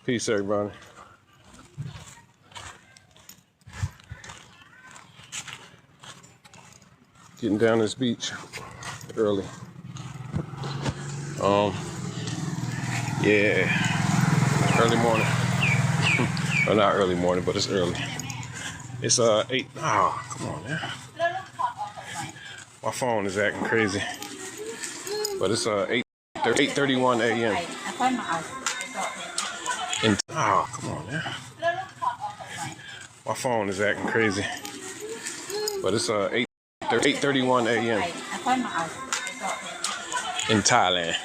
Peace, everybody. Getting down this beach early. Yeah, early morning. Well, not early morning, but it's early. It's 8. Oh, come on, man. My phone is acting crazy. But it's 8:31 a.m. And oh, come on, man. My phone is acting crazy. But it's 8:31 a.m. in Thailand.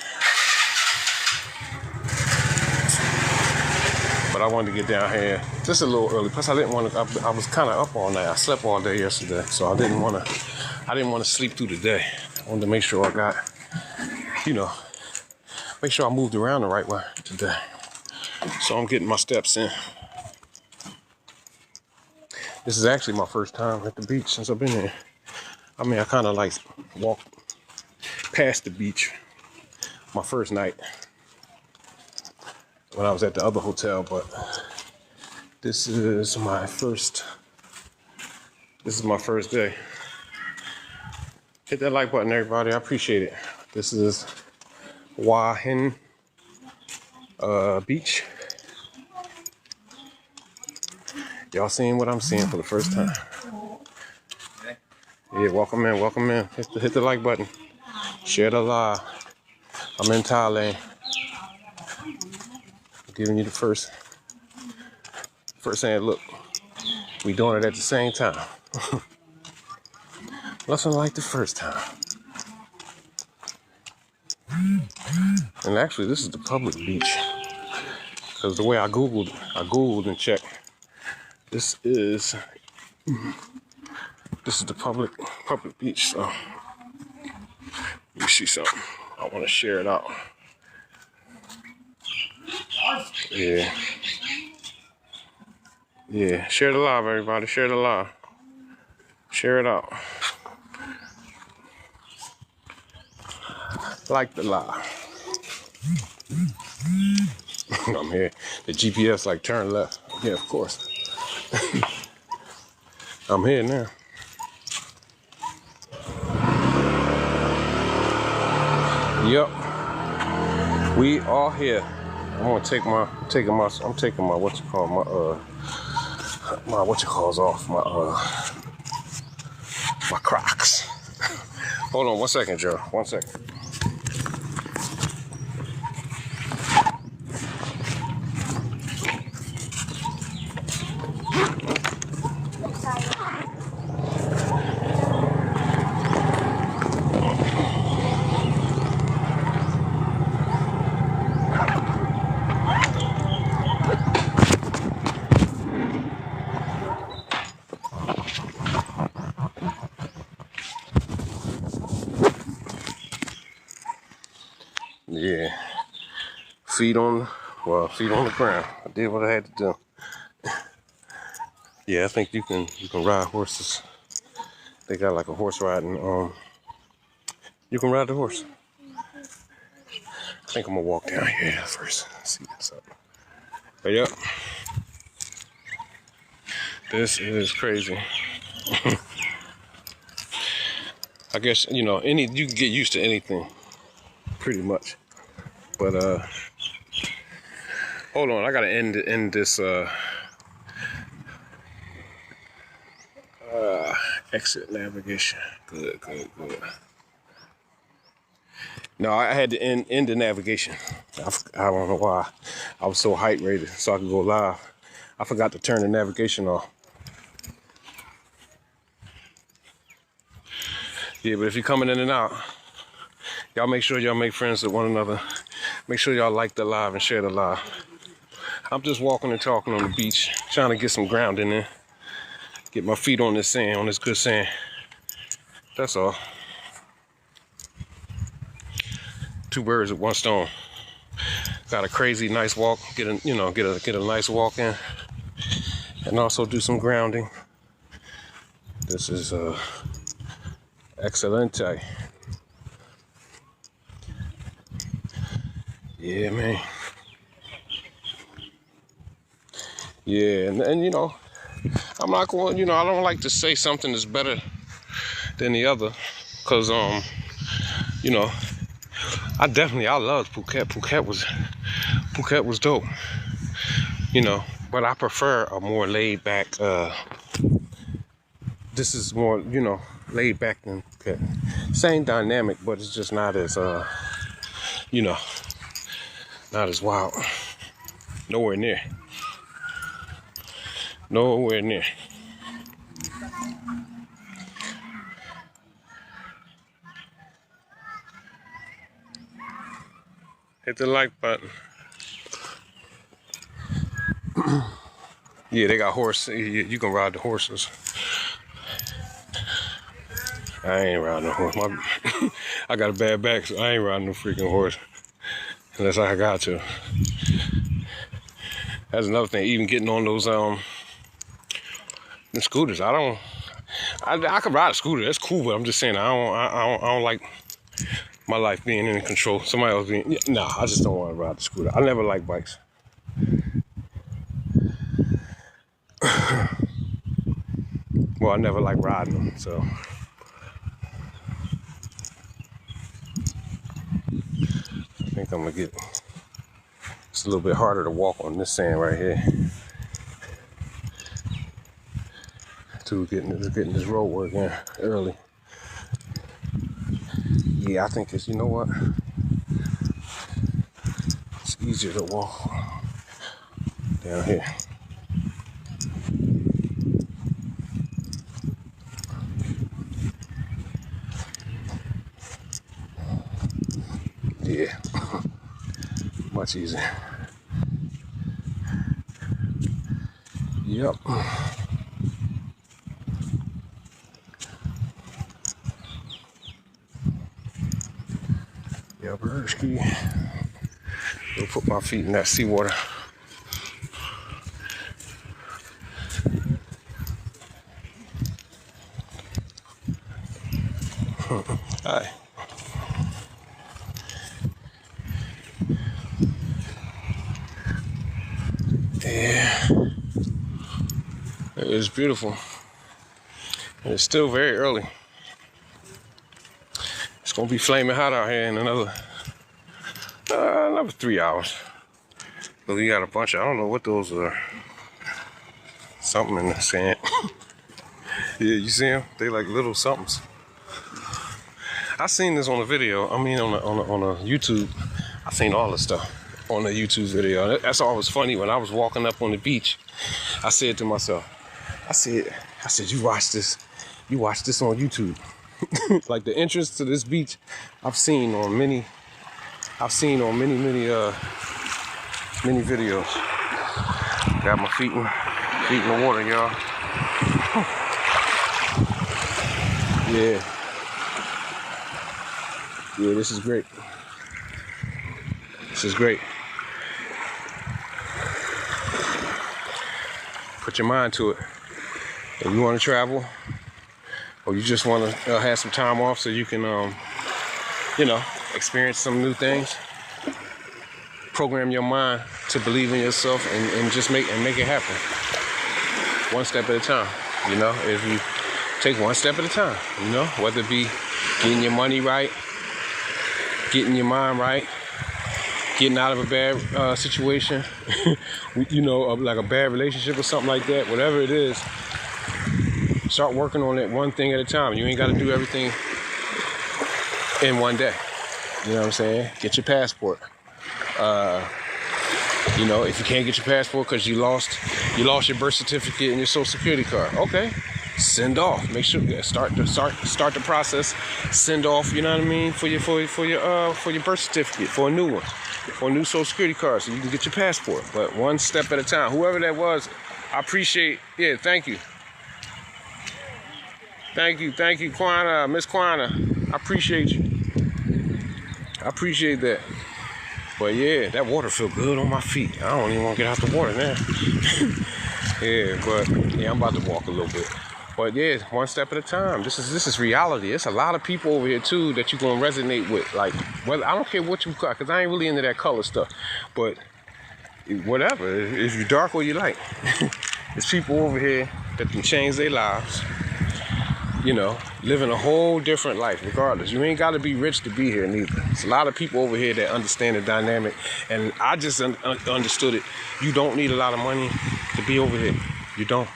But I wanted to get down here just a little early. Plus, I didn't want to. I was kind of up all night. I slept all day yesterday, so I didn't want to sleep through the day. I wanted to make sure I got, make sure I moved around the right way today. So I'm getting my steps in. This is actually my first time at the beach since I've been here. I mean, I kind of like walked past the beach my first night when I was at the other hotel, but this is my first day. Hit that like button, everybody. I appreciate it. This is Hua Hin Beach. Y'all seeing what I'm seeing for the first time. Yeah, welcome in. Hit the like button. Share the live. I'm in Thailand. I'm giving you the first hand look. We doing it at the same time. Nothing like the first time. And actually, this is the public beach. Because the way I googled and checked. This is the public beach. So you see something. I want to share it out. Yeah. Share the live, everybody. Share the live. Share it out. Like the live. I'm here. The GPS like turn left. Yeah, of course. I'm here now. Yep. We are here. I'm taking my off. My Crocs. Hold on 1 second, Joe. 1 second. Yeah, feet on the ground. I did what I had to do. Yeah, I think you can ride horses. They got like a horse riding. You can ride the horse. I think I'm gonna walk down here first. See what's up. But yep, this is crazy. I guess you can get used to anything, pretty much. But hold on, I gotta end this exit navigation. Good. No, I had to end the navigation. I don't know why. I was so height rated so I could go live. I forgot to turn the navigation off. Yeah, but if you're coming in and out, y'all make sure y'all make friends with one another. Make sure y'all like the live and share the live. I'm just walking and talking on the beach, trying to get some ground in there. Get my feet on this sand, on this good sand. That's all. Two birds with one stone. Got a crazy nice walk. Get a nice walk in, and also do some grounding. This is excelente. Yeah, man. Yeah, and you know, I'm not going, you know, I don't like to say something is better than the other, cause you know, I loved Phuket. Phuket was dope, you know, but I prefer a more laid back. This is more, you know, laid back than Phuket. Same dynamic, but it's just not as you know, not as wild. Nowhere near. Nowhere near. Hit the like button. Yeah, they got horse. You can ride the horses. I ain't riding no horse. I got a bad back, so I ain't riding no freaking horse unless I got to. That's another thing. Even getting on those the scooters. I could ride a scooter. That's cool, but I'm just saying I don't like my life being in control. Somebody else being. Nah, I just don't want to ride the scooter. I never like bikes. Well, I never like riding them, so. I think I'm gonna get. It's a little bit harder to walk on this sand right here. To getting this road work in early. Yeah, I think it's, you know what? It's easier to walk down here. Yeah, much easier. Yep. Yeah, bird ski. Go put my feet in that seawater. Hi. Yeah, it's beautiful. And it's still very early. It's gonna be flaming hot out here in another 3 hours. But we got a bunch of, I don't know what those are. Something in the sand. Yeah, you see them? They like little somethings. I seen this on a video. I mean, on a YouTube. I seen all this stuff on a YouTube video. That's always funny. When I was walking up on the beach, I said to myself, I said, you watch this on YouTube. Like the entrance to this beach, I've seen on many videos. Got my feet in the water, y'all. Yeah. Yeah, this is great. This is great. Put your mind to it. If you want to travel, or you just want to have some time off so you can, you know, experience some new things, program your mind to believe in yourself and just make it happen. One step at a time, you know, if you take one step at a time, you know, whether it be getting your money right, getting your mind right, getting out of a bad situation, you know, like a bad relationship or something like that, whatever it is, start working on it one thing at a time. You ain't got to do everything in one day. You know what I'm saying? Get your passport. You know, if you can't get your passport because you lost your birth certificate and your social security card, okay, send off. Make sure start the process. Send off. You know what I mean, for your birth certificate, for a new one, for a new social security card, so you can get your passport. But one step at a time. Whoever that was, I appreciate. Yeah, thank you, Kwana, Miss Kwana. I appreciate you. I appreciate that. But yeah, that water feel good on my feet. I don't even want to get out the water now. Yeah, but yeah, I'm about to walk a little bit. But yeah, one step at a time. This is reality. It's a lot of people over here too that you're gonna resonate with. Like, whether I don't care what you got, cause I ain't really into that color stuff. But whatever. If you dark or you light, there's people over here that can change their lives. You know, living a whole different life, regardless. You ain't got to be rich to be here, neither. There's a lot of people over here that understand the dynamic, and I just understood it. You don't need a lot of money to be over here. You don't.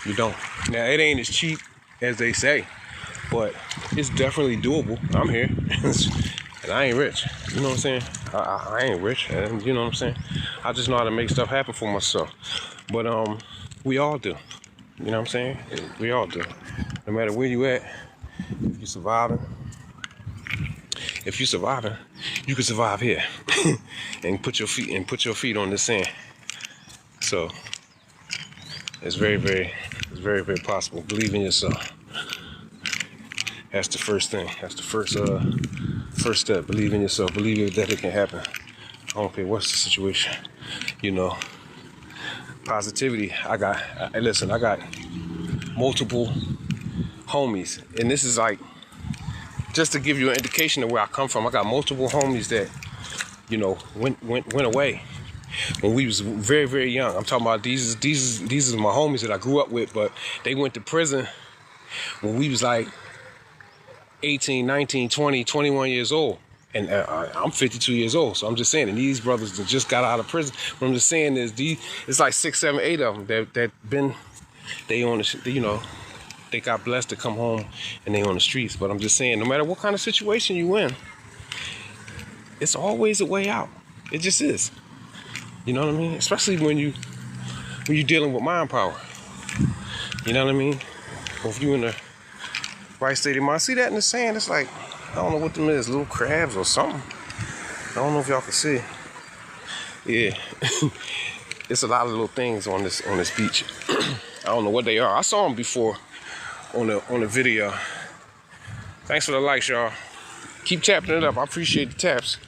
You don't. Now, it ain't as cheap as they say, but it's definitely doable. I'm here, and I ain't rich. You know what I'm saying? I ain't rich, and you know what I'm saying? I just know how to make stuff happen for myself. But we all do. You know what I'm saying? We all do. No matter where you at, if you're surviving, you can survive here and put your feet on the sand. So it's very, very possible. Believe in yourself. That's the first thing. That's the first step. Believe in yourself. Believe that it can happen. I don't care what's the situation. You know, positivity. I got multiple homies, and this is like just to give you an indication of where I come from. I got multiple homies that, you know, went away when we was very, very young. I'm talking about these are my homies that I grew up with, but they went to prison when we was like 18, 19, 20, 21 years old. And I'm 52 years old, so I'm just saying, and these brothers that just got out of prison, what I'm just saying is it's like 6, 7, 8 of them that been, they on the, you know, they got blessed to come home and they on the streets. But I'm just saying, no matter what kind of situation you in, it's always a way out. It just is. You know what I mean? Especially when you dealing with mind power. You know what I mean? Or if you in the right state of mind. See that in the sand? It's like, I don't know what them is, little crabs or something. I don't know if y'all can see. Yeah. It's a lot of little things on this beach. I don't know what they are. I saw them before on the video. Thanks for the likes, y'all. Keep tapping it up. I appreciate the taps.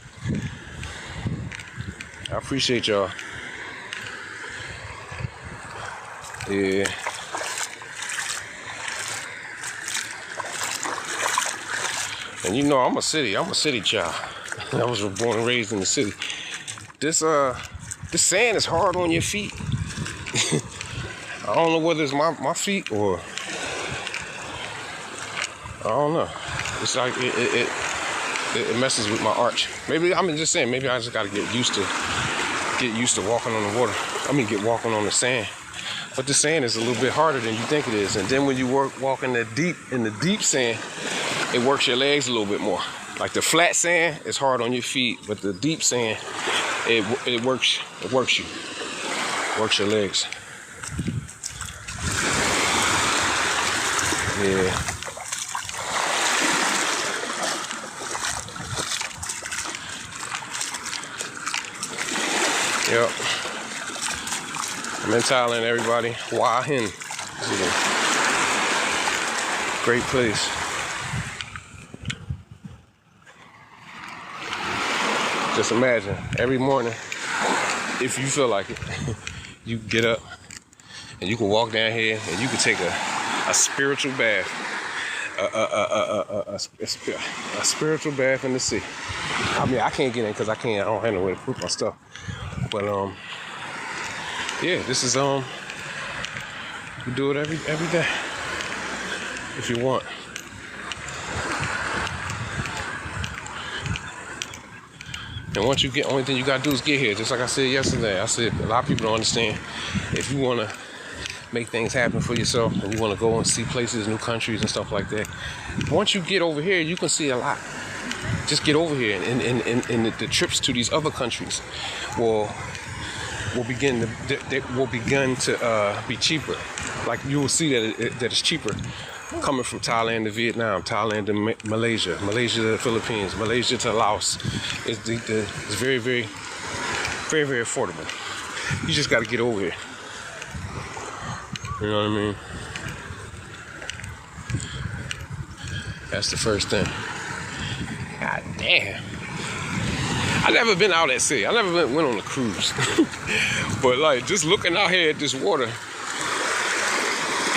I appreciate y'all. Yeah. And you know, I'm a city child. I was born and raised in the city. This sand is hard on your feet. I don't know whether it's my feet or I don't know. It's like it messes with my arch. Maybe I'm just saying. Maybe I just gotta get used to walking on the water. Get walking on the sand. But the sand is a little bit harder than you think it is. And then when you walk in the deep sand, it works your legs a little bit more. Like the flat sand is hard on your feet, but the deep sand, it works you. Works your legs. Yeah. Yep. I'm in Thailand, everybody. Hua Hin. Great place. Just imagine, every morning, if you feel like it, you get up and you can walk down here and you can take a spiritual bath. A spiritual bath in the sea. I can't get in because I don't have no way to put my stuff. But yeah, this is you do it every day if you want. And once you get, only thing you gotta do is get here. Just like I said yesterday, I said a lot of people don't understand. If you wanna make things happen for yourself and you wanna go and see places, new countries and stuff like that, once you get over here, you can see a lot. Just get over here, and the trips to these other countries will begin to be cheaper. Like you will see that it's cheaper coming from Thailand to Vietnam, Thailand to Malaysia, Malaysia to the Philippines, Malaysia to Laos. It's very, very, very, very affordable. You just got to get over here. You know what I mean? That's the first thing. God damn. I never been out at sea. I never went on a cruise. But like just looking out here at this water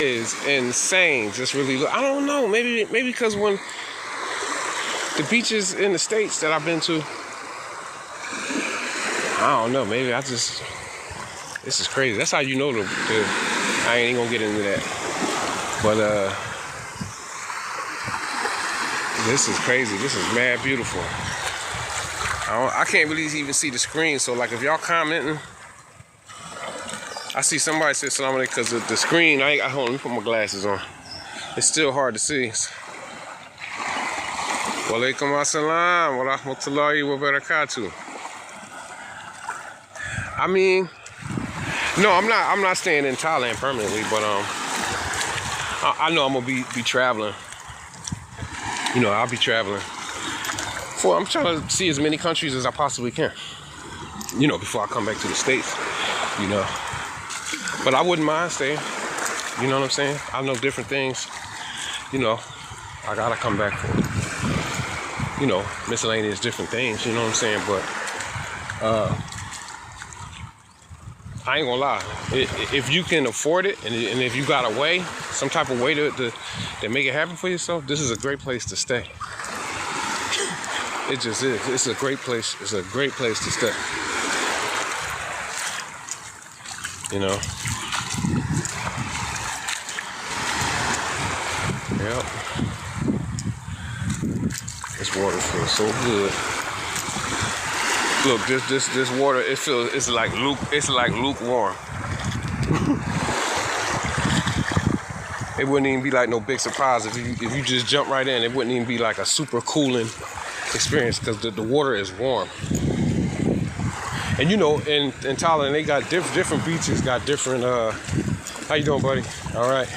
is insane. Just really I don't know. Maybe because when the beaches in the States that I've been to, I I don't know. Maybe this is crazy. That's how you know I ain't gonna get into that. But this is crazy. This is mad beautiful. I can't really even see the screen. So like if y'all commenting, I see somebody say salam alaikum because the screen, hold on, let me put my glasses on. It's still hard to see. Wa alaikum assalam wa rahmatullahi wa barakatuh. I mean, no, I'm not staying in Thailand permanently, but I know I'm gonna be traveling. You know, I'll be traveling. I'm trying to see as many countries as I possibly can. You know, before I come back to the States. You know, but I wouldn't mind staying. You know what I'm saying? I know different things. You know, I gotta come back for, you know, miscellaneous different things. You know what I'm saying? But I ain't gonna lie. If you can afford it, and if you got a way, some type of way to make it happen for yourself, this is a great place to stay. It just is. It's a great place. It's a great place to stay. You know. Yep. This water feels so good. Look, this water, it's like lukewarm. It wouldn't even be like no big surprise if you just jump right in. It wouldn't even be like a super cooling experience because the water is warm. And you know, in Thailand they got different beaches, got different. How you doing, buddy? All right.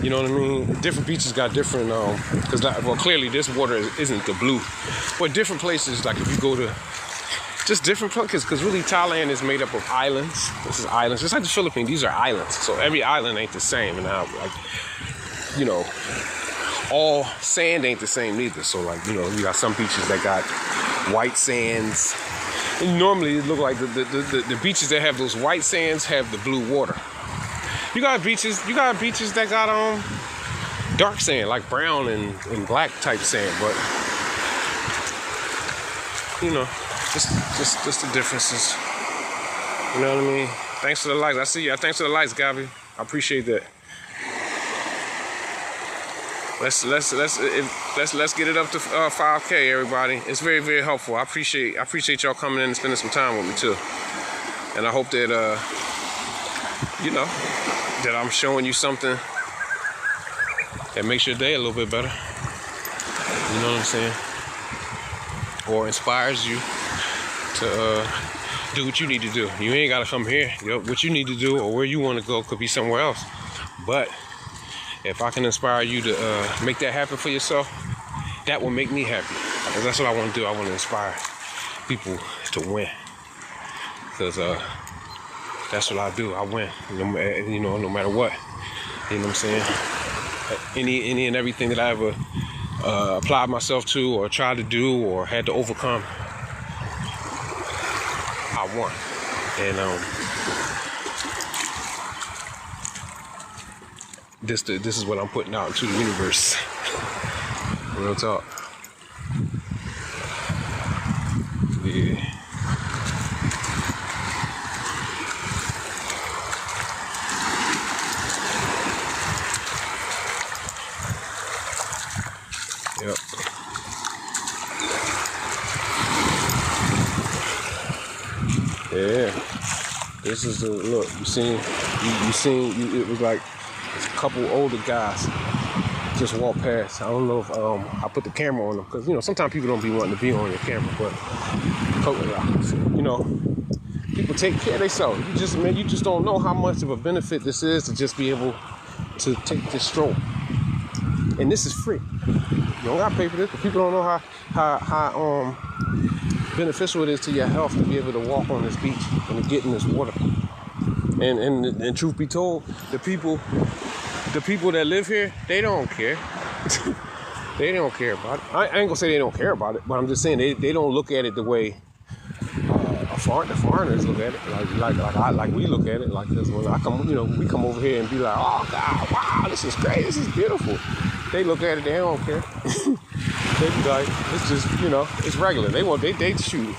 You know what I mean? Different beaches got different. Because well, clearly this water isn't the blue. But different places, like if you go to just different places, because really Thailand is made up of islands. This is islands, just like the Philippines. These are islands, so every island ain't the same. And now, like, you know, all sand ain't the same neither. So like, you know, you got some beaches that got white sands. And normally it look like the beaches that have those white sands have the blue water. You got beaches that got dark sand, like brown and black type sand, but you know, just the differences. You know what I mean? Thanks for the likes. I see you. Thanks for the likes, Gabby. I appreciate that. Let's get it up to 5K, everybody. It's very, very helpful. I appreciate y'all coming in and spending some time with me too. And I hope that you know, that I'm showing you something that makes your day a little bit better. You know what I'm saying? Or inspires you to do what you need to do. You ain't gotta come here. You know, what you need to do or where you want to go could be somewhere else. But if I can inspire you to make that happen for yourself, that will make me happy. Because that's what I want to do. I want to inspire people to win. Because that's what I do. I win. You know, no matter what. You know what I'm saying? Any and everything that I ever applied myself to or tried to do or had to overcome, I won. And this is what I'm putting out into the universe. Real talk. Yeah. Yep. Yeah. This is the look. You seen? It was like a couple older guys just walked past. I don't know if I put the camera on them because you know sometimes people don't be wanting to be on your camera, but you know people take care of themselves. You just don't know how much of a benefit this is to just be able to take this stroll. And this is free. You don't gotta pay for this, but people don't know how beneficial it is to your health to be able to walk on this beach and to get in this water. And truth be told, the people that live here, they don't care. They don't care about it. I ain't gonna say they don't care about it, but I'm just saying they don't look at it the way the foreigners look at it, like we look at it. Like this, when I come, you know, we come over here and be like, oh God, wow, this is great, this is beautiful. They look at it, they don't care. They be like, it's just, you know, it's regular. They shoot.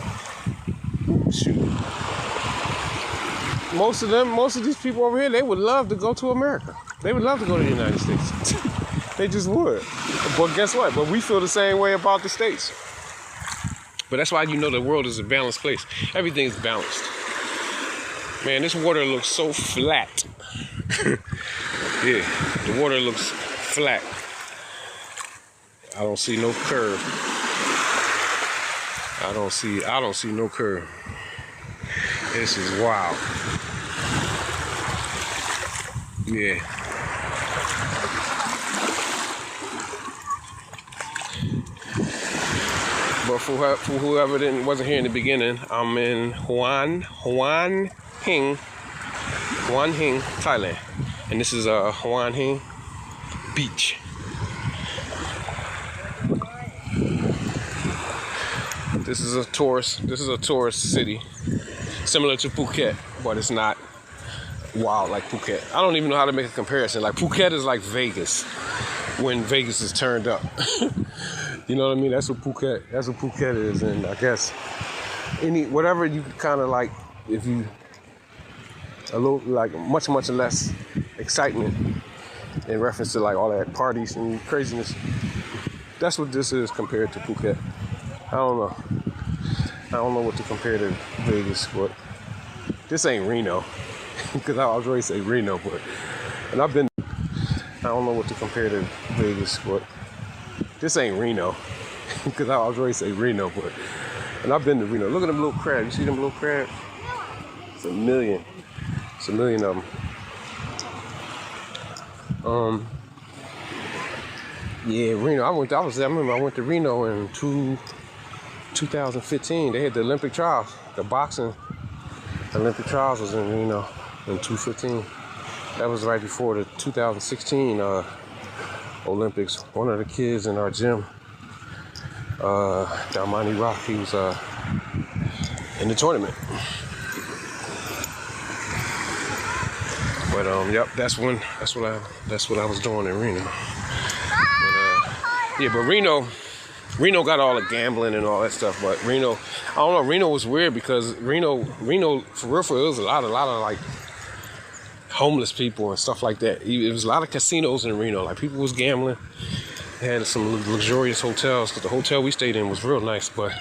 most of these people over here, they would love to go to America. They would love to go to the United States. They just would. But guess what? But we feel the same way about the States. But that's why you know the world is a balanced place. Everything is balanced. Man, this water looks so flat. Yeah, the water looks flat. I don't see no curve. I don't see no curve. This is wild. Yeah. But for whoever wasn't here in the beginning, I'm in Hua Hin, Thailand, and this is Hua Hin Beach. This is a tourist city, similar to Phuket, but it's not wild like Phuket. I don't even know how to make a comparison. Like Phuket is like Vegas when Vegas is turned up. You know what I mean? That's what Phuket is, and I guess whatever you kind of like, if you a little like much less excitement in reference to like all that parties and craziness. That's what this is compared to Phuket. I don't know what to compare to Vegas, but this ain't Reno, because I was ready to say Reno, but I don't know what to compare to Vegas, but this ain't Reno, because I was ready to say Reno, but I've been to Reno. Look at them little crabs. You see them little crabs? It's a million of them. Yeah, Reno. I remember I went to Reno in 2015. They had the Olympic trials. The boxing Olympic trials was in Reno in 2015. That was right before the 2016 Olympics. One of the kids in our gym, Damani Rock, he was in the tournament. But yep, that's what I was doing in Reno. But Reno got all the gambling and all that stuff. But Reno, I don't know. Reno was weird because Reno, for real, it was a lot of like homeless people and stuff like that. It was a lot of casinos in Reno. Like people was gambling. They had some luxurious hotels, because the hotel we stayed in was real nice. But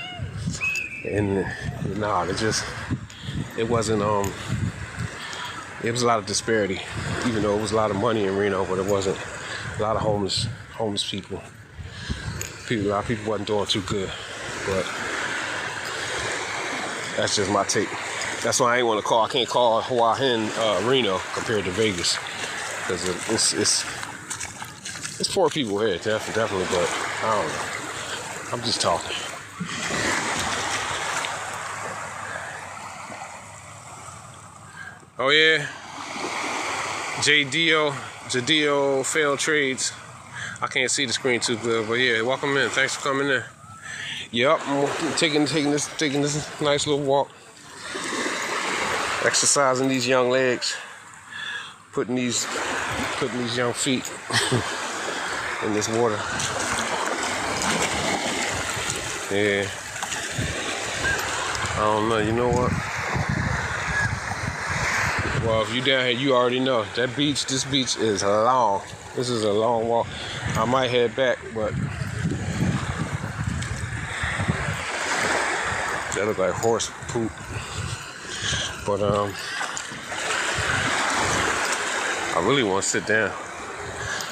it wasn't. It was a lot of disparity, even though it was a lot of money in Reno, but it wasn't a lot of homeless people. A lot of people wasn't doing too good, but that's just my take. That's why I can't call Hua Hin Reno compared to Vegas, because it's poor people here, definitely, but I don't know. I'm just talking. Oh yeah, Jadeo failed trades. I can't see the screen too good, but yeah, welcome in. Thanks for coming in. Yep, I'm taking this nice little walk, exercising these young legs, putting these young feet in this water. Yeah, I don't know. You know what? Well, if you down here, you already know that beach. This beach is long. This is a long walk. I might head back, but that look like horse poop. But I really want to sit down.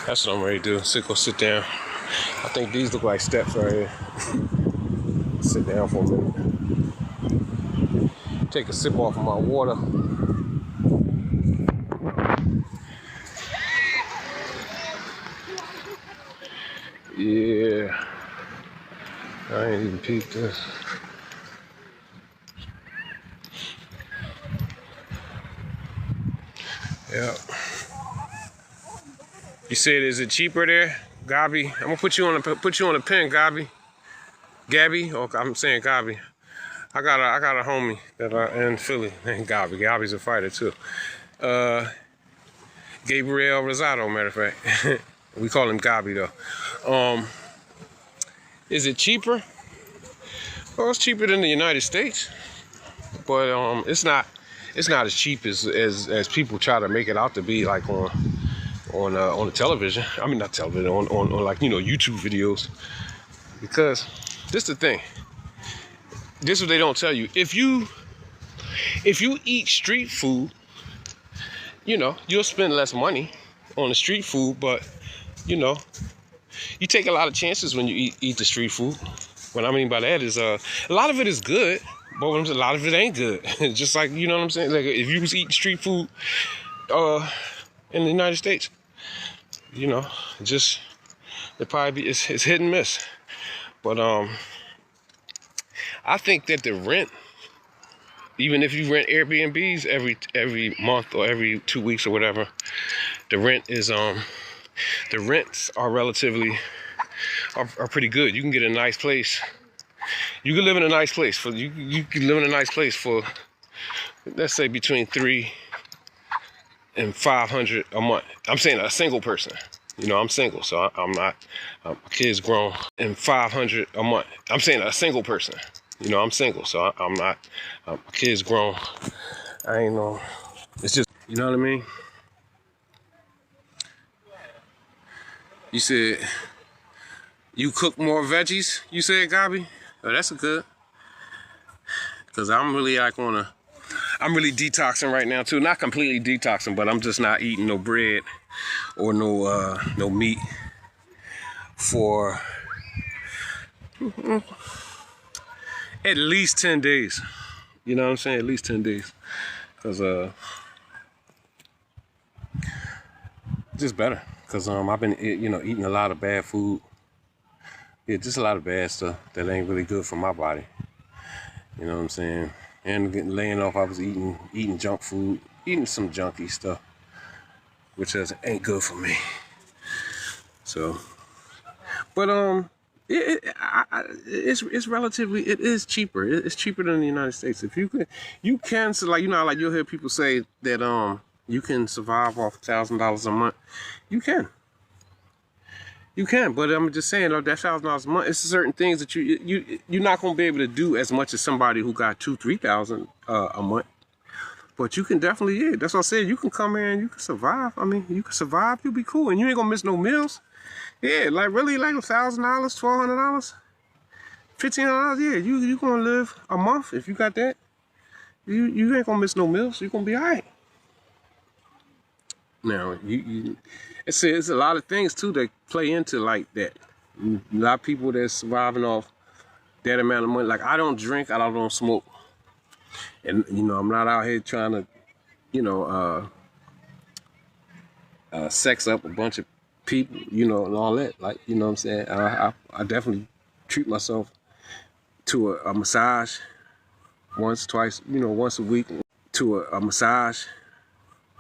That's what I'm ready to do. Go sit down. I think these look like steps right here. Sit down for a minute. Take a sip off of my water. Yeah, I ain't even peeped this. Yeah. You said, is it cheaper there, Gabi? I'm gonna put you on a pen, Gabi. Gabby? Oh, I'm saying Gabi. I got a homie that in Philly named Gabi. Gabi's a fighter too. Gabriel Rosado, matter of fact. We call him Gabi though. Is it cheaper? Well, it's cheaper than the United States, but it's not it's not as cheap as people try to make it out to be, like on the television. I mean, not television, on like, you know, YouTube videos. Because this is the thing. This is what they don't tell you. If you eat street food, you know, you'll spend less money on the street food, but you know, you take a lot of chances when you eat the street food. What I mean by that is a lot of it is good, but a lot of it ain't good. Just like, you know what I'm saying? Like if you was eating street food in the United States, you know, it probably be, it's hit and miss. But I think that the rent, even if you rent Airbnbs every month or every 2 weeks or whatever, the rents are relatively are pretty good. You can get a nice place. You can live in a nice place for you can live in a nice place for, let's say, between $300 and $500 a month. I'm saying a single person. You know, I'm single, so I'm not. My kid's grown. And $500 a month. I'm saying a single person. You know, I'm single, so I'm not. My kid's grown. I ain't know. It's just, you know what I mean? You said you cook more veggies, you said, Gabi? Oh, that's good. Because I'm really like I'm really detoxing right now too. Not completely detoxing, but I'm just not eating no bread or no meat for at least 10 days. You know what I'm saying? At least 10 days. Because just better. Because I've been, you know, eating a lot of bad food. Yeah, just a lot of bad stuff that ain't really good for my body. You know what I'm saying? And laying off, I was eating junk food, eating some junky stuff, which ain't good for me. So, but it's relatively, it is cheaper. It's cheaper than the United States. If you can, so like, you know, like you'll hear people say that you can survive off $1,000 a month. You can. You can, but I'm just saying, that $1,000 a month, it's certain things that you're not gonna be able to do as much as somebody who got $2,000-3,000 a month. But you can definitely, yeah. That's what I said. You can come here and you can survive. I mean, you can survive. You'll be cool, and you ain't gonna miss no meals. Yeah, like really, like $1,000, $1,200, $1,500. Yeah, you gonna live a month if you got that. You ain't gonna miss no meals. You gonna be all right. Now, it's a lot of things too that play into like that. A lot of people that's surviving off that amount of money. Like, I don't drink, I don't smoke, and you know, I'm not out here trying to, you know, sex up a bunch of people, you know, and all that. Like, you know what I'm saying? I definitely treat myself to a massage once, twice, you know, once a week, to a massage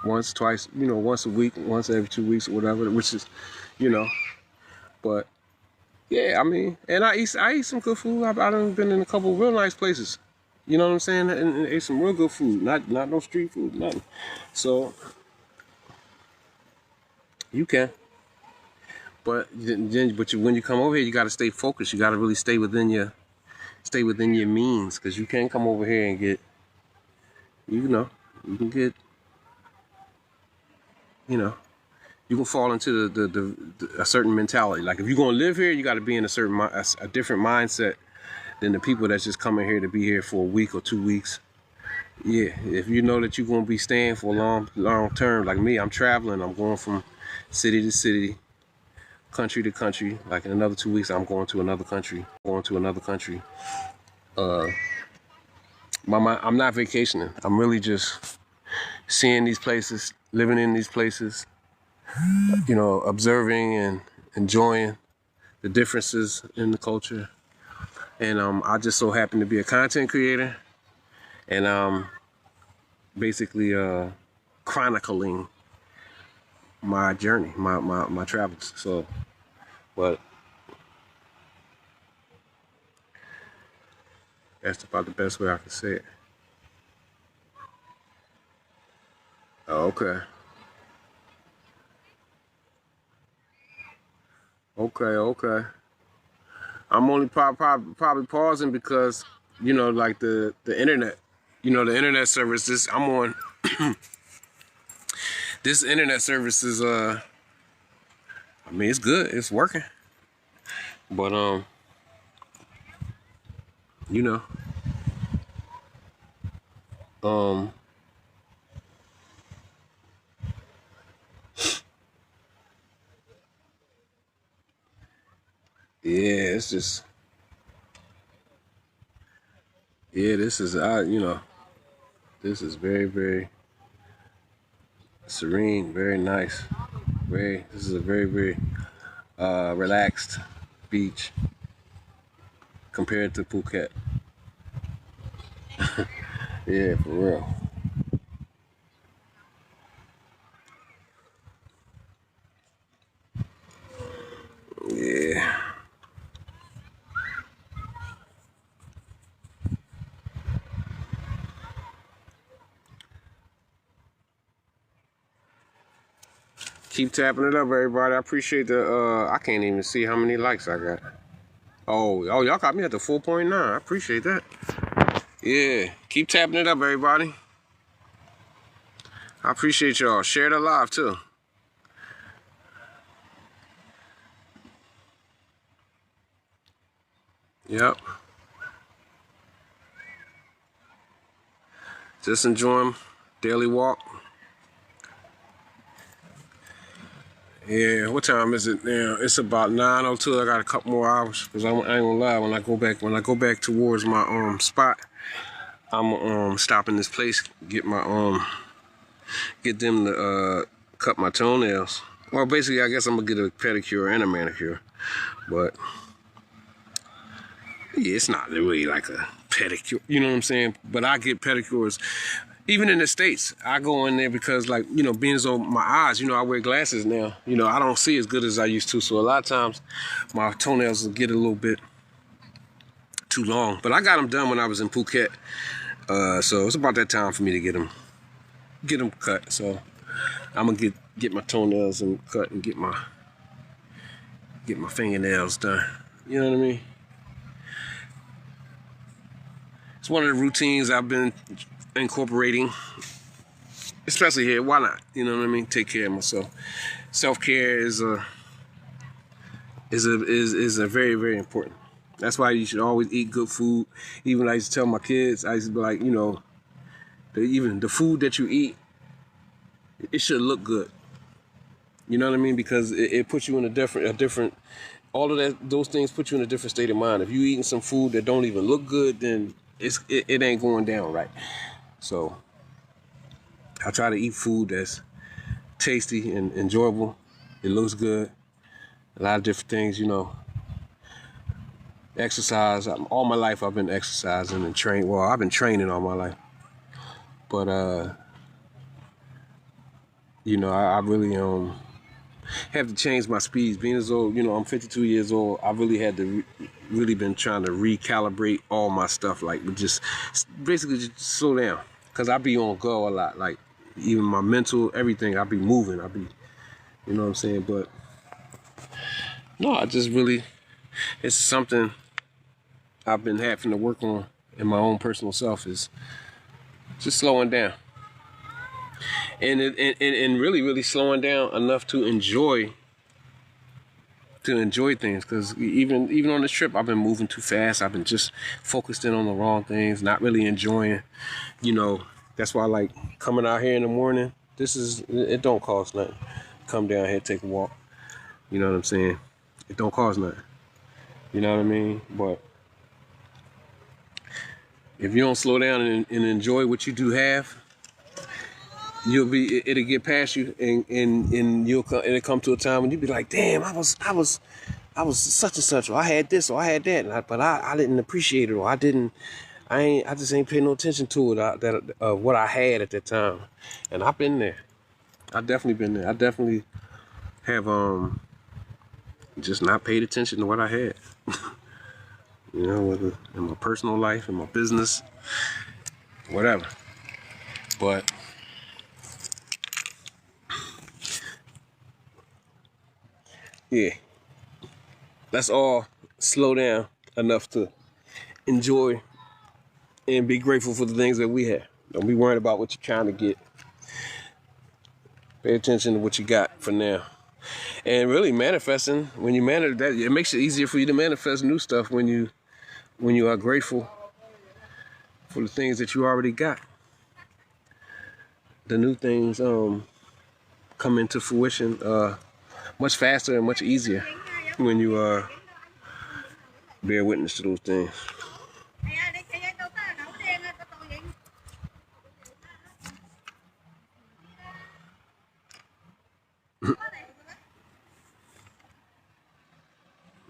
once, twice, you know, once a week, once every 2 weeks or whatever, which is, you know, but yeah, I mean, and I eat some good food. I've done been in a couple of real nice places, you know what I'm saying, and ate some real good food, not no street food, nothing. So you can, but when you come over here, you got to stay focused. You got to really stay within your means, because you can't come over here and get, you know, you can get, you know, you can fall into a certain mentality. Like, if you're gonna live here, you got to be in a different mindset than the people that's just coming here to be here for a week or 2 weeks. Yeah, if you know that you're gonna be staying for a long term, like me, I'm traveling. I'm going from city to city, country to country. Like, in another 2 weeks, I'm going to another country. I'm not vacationing. I'm really just seeing these places, living in these places, you know, observing and enjoying the differences in the culture. And I just so happen to be a content creator, and basically chronicling my journey, my travels. So, but that's about the best way I can say it. Oh, okay. Okay. I'm only probably pausing because, you know, like the internet. You know, the internet service, I'm on, this internet service is, I mean, it's good, it's working. But, you know, um, yeah, it's just, yeah, this is, you know, this is very, very serene, very nice. This is a very, very relaxed beach compared to Phuket. Yeah, for real. Yeah. Keep tapping it up, everybody. I appreciate the, I can't even see how many likes I got. Oh, y'all got me at the 4.9. I appreciate that. Yeah, keep tapping it up, everybody. I appreciate y'all. Share the live, too. Yep. Just enjoying daily walk. Yeah, what time is it now? It's about 9:02. I got a couple more hours because I ain't gonna lie. When I go back towards my spot, I'm stop in this place, get them to cut my toenails. Well, basically, I guess I'm gonna get a pedicure and a manicure, but yeah, it's not really like a pedicure. You know what I'm saying? But I get pedicures. Even in the States, I go in there because, like, you know, being as though my eyes, you know, I wear glasses now. You know, I don't see as good as I used to. So a lot of times my toenails will get a little bit too long. But I got them done when I was in Phuket. So it's about that time for me to get them cut. So I'm going to get my toenails and cut and get my fingernails done. You know what I mean? It's one of the routines I've been incorporating. Especially here, why not? You know what I mean? Take care of myself. Self-care is a very, very important. That's why you should always eat good food. Even I used to tell my kids, I used to be like, you know, even the food that you eat, it should look good. You know what I mean? Because it puts you in a different. All of those things put you in a different state of mind. If you eating some food that don't even look good, then it ain't going down right. So I try to eat food that's tasty and enjoyable. It looks good. A lot of different things, you know. Exercise. All my life I've been exercising and trained. Well, I've been training all my life. But you know, I really have to change my speeds. Being as though, you know, I'm 52 years old, I really had to really been trying to recalibrate all my stuff, like just basically just slow down. Cause I be on go a lot, like even my mental, everything. I be moving. You know what I'm saying? But no, I just really, it's something I've been having to work on in my own personal self, is just slowing down. And really, really slowing down enough to enjoy things. Because even on this trip, I've been moving too fast. I've been just focused in on the wrong things, not really enjoying. You know, that's why I like coming out here in the morning. It don't cost nothing. Come down here, take a walk. You know what I'm saying? It don't cost nothing. You know what I mean? But if you don't slow down and enjoy what you do have, it'll get past you, and it'll come to a time when you'll be like, damn, I was such and such, or I had this, or I had that, but I didn't appreciate it, or I just ain't paying no attention to it, what I had at that time. And I've been there. I've definitely been there. I definitely have just not paid attention to what I had. You know, whether in my personal life, in my business, whatever. But yeah, let's all slow down enough to enjoy and be grateful for the things that we have. Don't be worried about what you're trying to get. Pay attention to what you got for now. And really manifesting, when you manifest that, it makes it easier for you to manifest new stuff when you are grateful for the things that you already got. The new things come into fruition much faster and much easier when you bear witness to those things.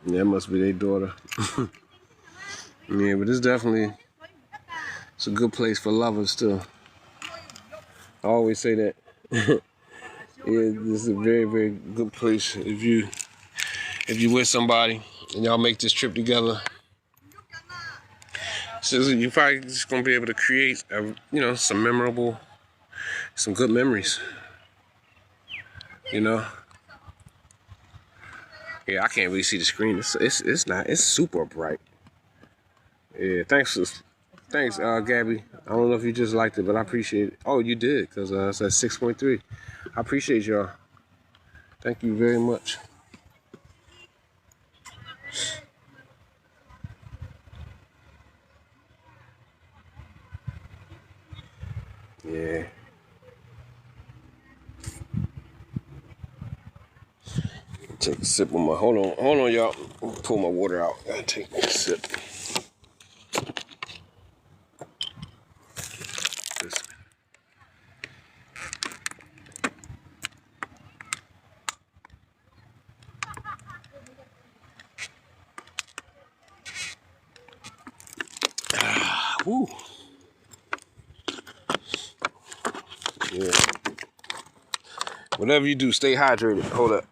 That must be their daughter. Yeah, but it's a good place for lovers too. I always say that. Yeah, this is a very, very good place if you with somebody and y'all make this trip together. So you're probably just gonna be able to create, some good memories. You know. Yeah, I can't really see the screen. It's super bright. Yeah, thanks, Gabby. I don't know if you just liked it, but I appreciate it. Oh, you did, because it's at 6.3. I appreciate y'all. Thank you very much. Yeah. Take a sip of my. Hold on, y'all. Pull my water out. Gotta take a sip. This. Woo. Yeah. Whatever you do, stay hydrated. Hold up.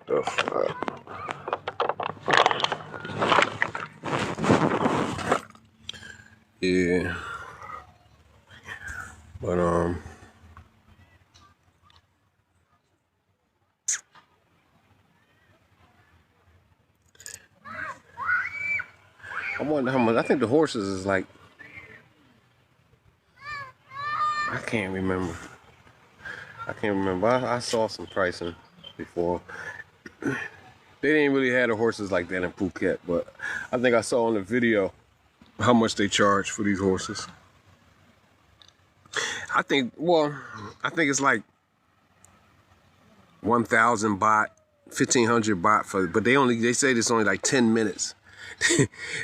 The fuck? Yeah. But I wonder how much. I think the horses is like. I can't remember. I saw some pricing before. They didn't really have the horses like that in Phuket, but I think I saw on the video how much they charge for these horses. I think it's like 1,000 baht, 1,500 baht but they say it's only like 10 minutes.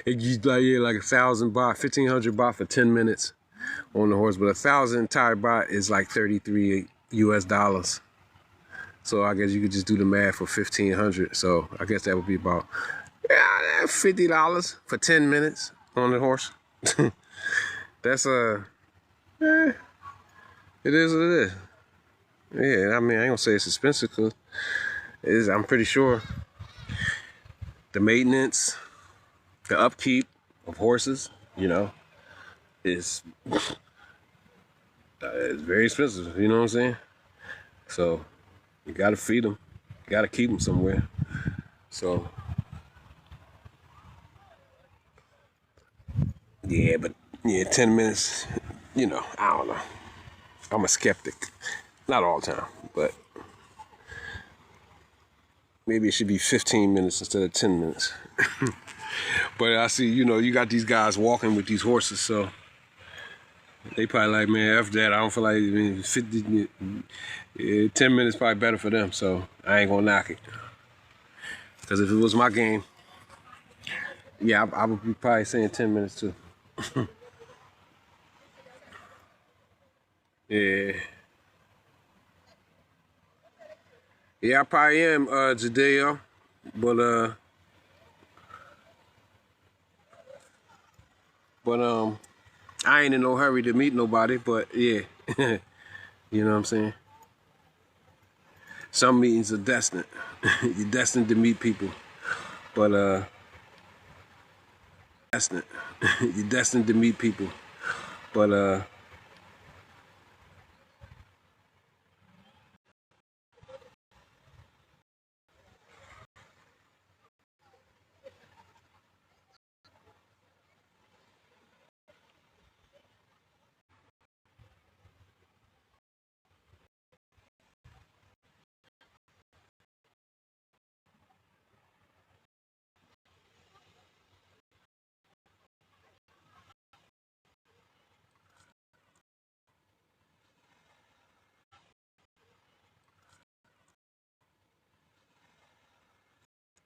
like 1,000 baht, 1,500 baht for 10 minutes on the horse, but 1,000 Thai baht is like 33 US dollars. So I guess you could just do the math for 1,500. So I guess that would be about $50 for 10 minutes on the horse. That's it is what it is. Yeah, I mean, I ain't gonna say it's expensive because I'm pretty sure the maintenance, the upkeep of horses, is it's very expensive. You know what I'm saying? So you gotta feed them, you gotta keep them somewhere. So yeah, but 10 minutes. I don't know. I'm a skeptic. Not all the time, but maybe it should be 15 minutes instead of 10 minutes. But I see, you got these guys walking with these horses, so they probably like, man, after that, I don't feel like 10 minutes probably better for them, so I ain't gonna knock it. Because if it was my game, yeah, I would be probably saying 10 minutes too. Yeah. Yeah, I probably am, Jadeo, but I ain't in no hurry to meet nobody, but yeah. You know what I'm saying? Some meetings are destined. You're destined to meet people. But destined. You're destined to meet people. But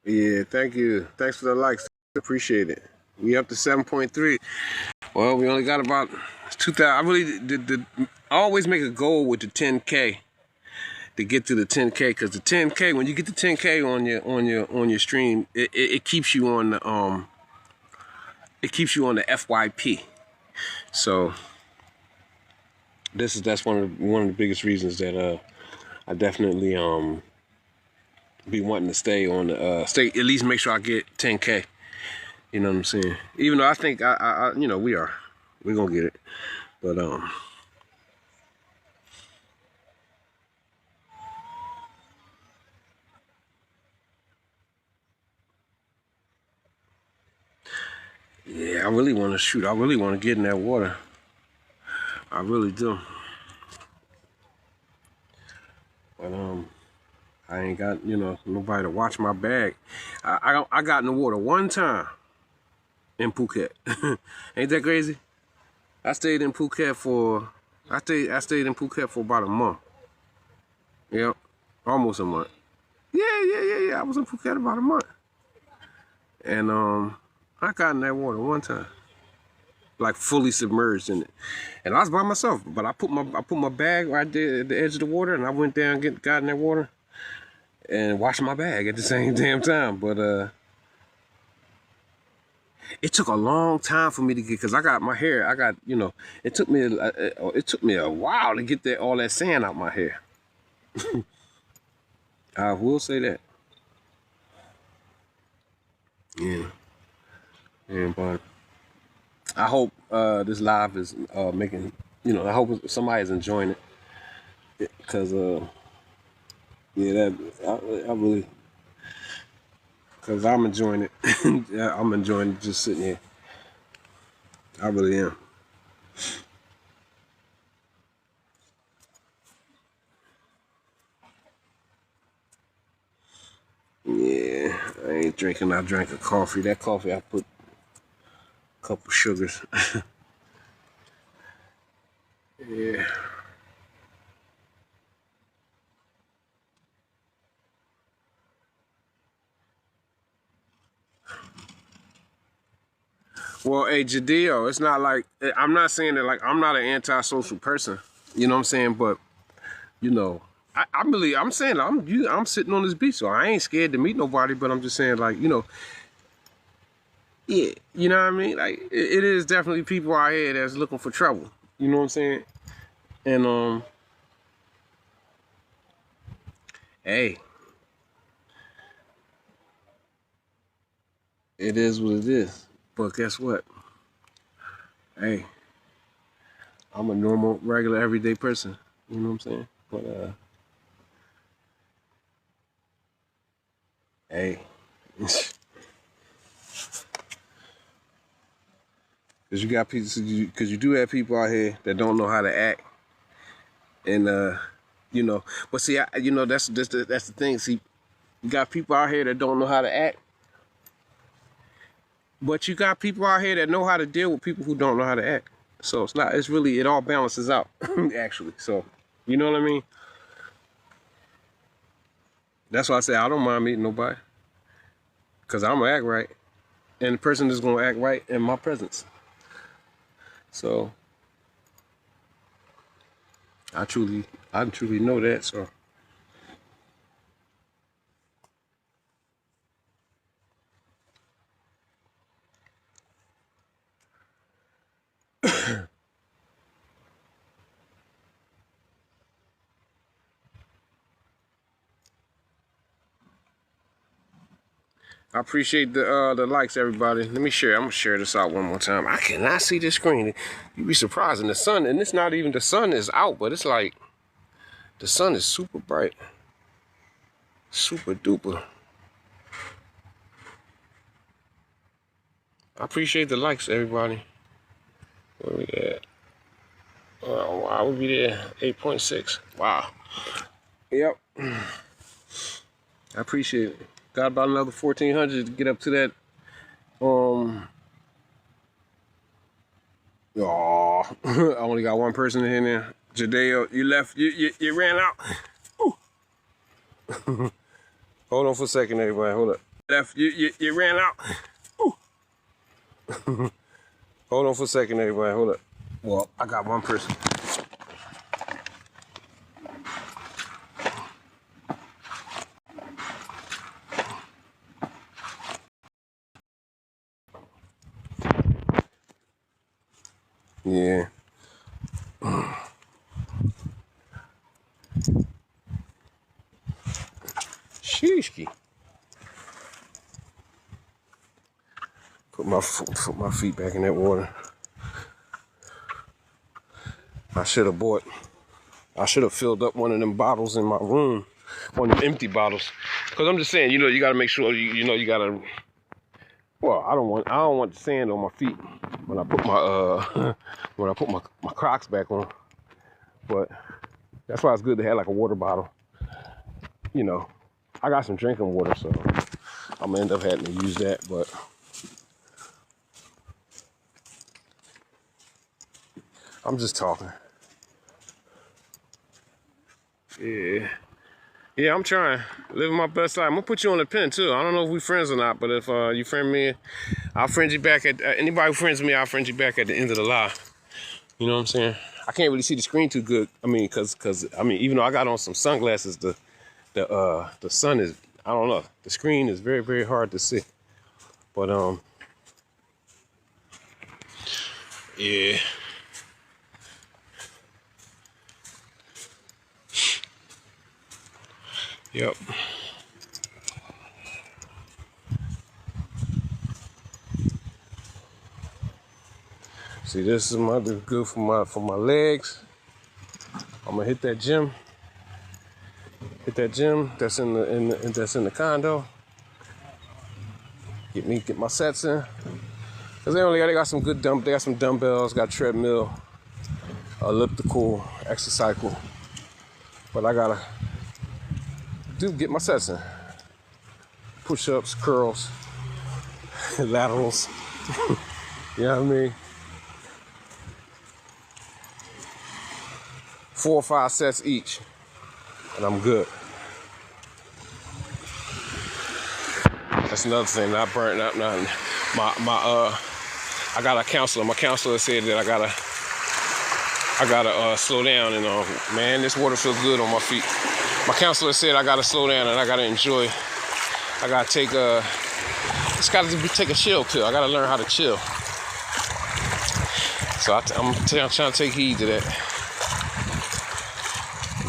Yeah, thank you. Thanks for the likes. Appreciate it. We up to 7.3. Well, we only got about 2,000. I really I always make a goal with the 10K to get to the 10K, because the 10K, when you get the 10K on your stream, it keeps you on the the FYP. So that's one of the biggest reasons that I definitely be wanting to stay on the stay, at least make sure I get 10K. You know what I'm saying? Even though I think I you know, we're gonna get it, but yeah, I really want to shoot. I really want to get in that water. I really do. But I ain't got, you know, nobody to watch my bag. I got in the water one time in Phuket. Ain't that crazy? I stayed in Phuket for I stayed in Phuket for about a month. Yep, almost a month. Yeah. I was in Phuket about a month, and I got in that water one time, like fully submerged in it, and I was by myself. But I put my bag right there at the edge of the water, and I went down, got in that water, and washed my bag at the same damn time. But it took a long time for me to get, because I got my hair. You know, it took me a while to get all that sand out my hair. I will say that. Yeah, but I hope this live is making, you know, I hope somebody's enjoying it, because yeah, I really, because I'm enjoying it. Yeah, I'm enjoying just sitting here. I really am. Yeah, I ain't drinking. I drank a coffee. That coffee, I put a couple sugars. Yeah. Well, hey, Jadeo, it's not like, I'm not saying that, like, I'm not an antisocial person. You know what I'm saying? But, you know, I'm saying I'm sitting on this beach, so I ain't scared to meet nobody. But I'm just saying, like, you know, yeah, you know what I mean? Like, it is definitely people out here that's looking for trouble. You know what I'm saying? And hey, it is what it is. But guess what? Hey, I'm a normal, regular, everyday person. You know what I'm saying? But hey, because you got people, because you do have people out here that don't know how to act, and you know. But see, you know, that's the thing. See, you got people out here that don't know how to act, but you got people out here that know how to deal with people who don't know how to act. So it's not. It's really, it all balances out, actually. So, you know what I mean? That's why I say I don't mind meeting nobody, because I'm gonna act right, and the person is gonna act right in my presence. So I truly know that. So I appreciate the likes, everybody. Let me share. I'm gonna share this out one more time. I cannot see the screen. You'd be surprised. And the sun, and it's not even, the sun is out, but it's like the sun is super bright, super duper. I appreciate the likes, everybody. Where we at? Oh, wow, we'll be there. 8.6. Wow. Yep. I appreciate it. Got about another 1,400 to get up to that. Oh, I only got one person in there. Jadeo, you left. You ran out. Hold on for a second, everybody. Hold up. You ran out. Hold on for a second, everybody. Hold up. Well, I got one person. Yeah. Sheeshki. Put my feet back in that water. I should have filled up one of them bottles in my room, one of them empty bottles. Cause I'm just saying, you gotta make sure you gotta. Well, I don't want the sand on my feet when I put my my Crocs back on. But that's why it's good to have like a water bottle. I got some drinking water, so I'm gonna end up having to use that. But I'm just talking. Yeah, I'm trying. Living my best life. I'm gonna put you on the pin too. I don't know if we friends or not, but if you friend me, I'll friend you back at anybody who friends me, I'll friend you back at the end of the live. You know what I'm saying? I can't really see the screen too good. I mean, cause even though I got on some sunglasses, the sun is, I don't know. The screen is very, very hard to see. But yeah. Yep. See, this is good for my legs. I'm gonna hit that gym. That's in the condo. Get my sets in. Cause they got some good they got some dumbbells, got treadmill, elliptical, exercycle. But I gotta get my sets in. Push-ups, curls, laterals. You know what I mean? 4 or 5 sets each, and I'm good. That's another thing. Not burnt up nothing. I got a counselor. My counselor said that I gotta slow down, and man, this water feels good on my feet. My counselor said I gotta slow down and I gotta enjoy. I gotta take a chill pill. I gotta learn how to chill. So I'm trying to take heed to that.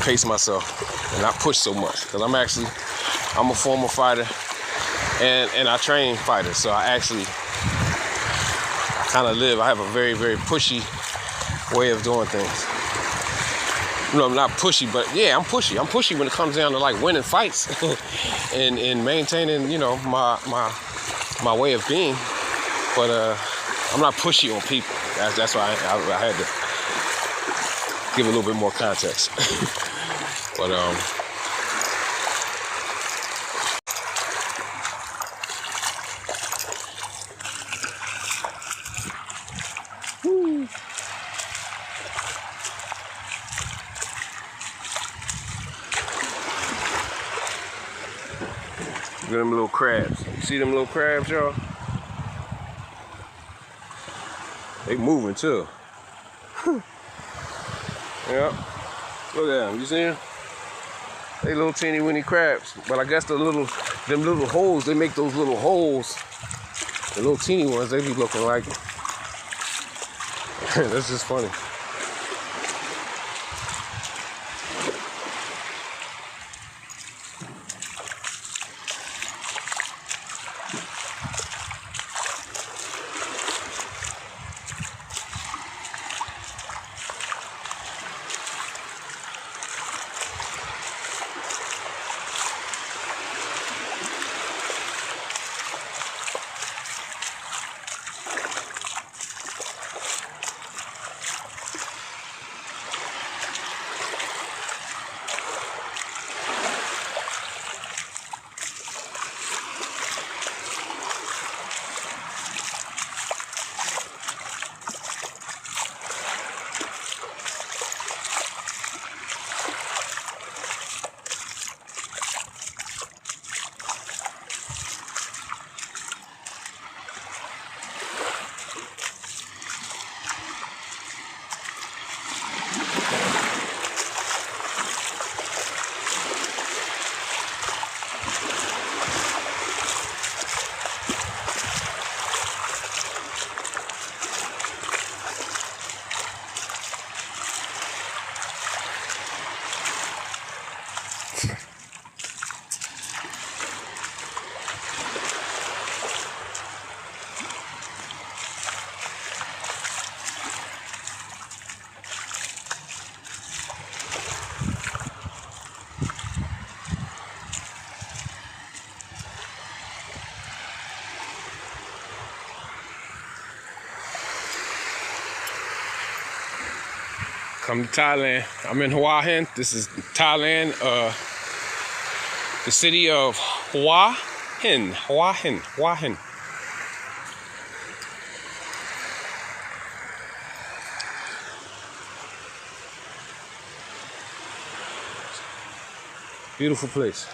Pace myself and not push so much, because I'm a former fighter and I train fighters, so I have a very, very pushy way of doing things. I'm not pushy, but yeah, I'm pushy. I'm pushy when it comes down to like winning fights and maintaining, my way of being. But I'm not pushy on people. That's why I had to give a little bit more context. But look at them little crabs. See them little crabs, y'all? They moving too. Yep. Look at them. You see them? They little teeny weeny crabs. But I guess them little holes, they make those little holes. The little teeny ones, they be looking like. That's just funny. Come to Thailand. I'm in Hua Hin. This is Thailand. The city of Hua Hin. Hua Hin. Hua Hin. Beautiful place.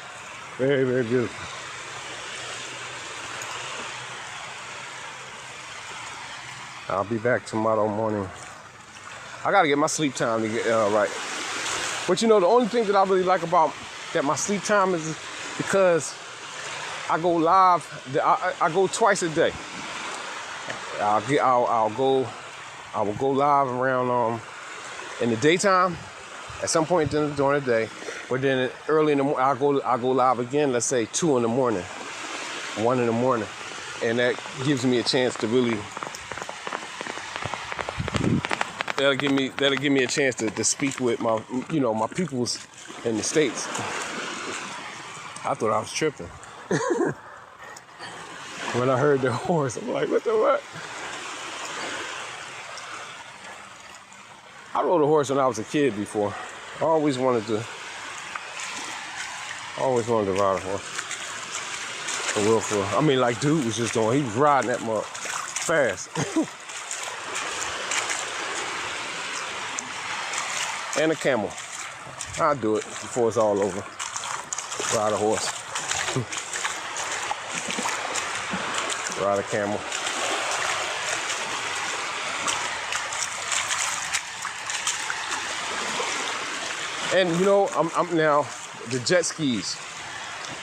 Very, very beautiful. I'll be back tomorrow morning. I gotta get my sleep time to get right. But you know, the only thing that I really like about that my sleep time is because I go live. I go twice a day. I will go live around in the daytime at some point during the day. But then early in the morning, I go live again. Let's say 2 in the morning, 1 in the morning, and that gives me a chance to really. That'll give me a chance to speak with my peoples in the States. I thought I was tripping. When I heard the horse, I'm like, what the what? I rode a horse when I was a kid before. I always wanted to ride a horse. For real, for real. I mean, like, dude was just doing, he was riding that mug fast. And a camel. I'll do it before it's all over. Ride a horse. Ride a camel. And you know, I'm now the jet skis.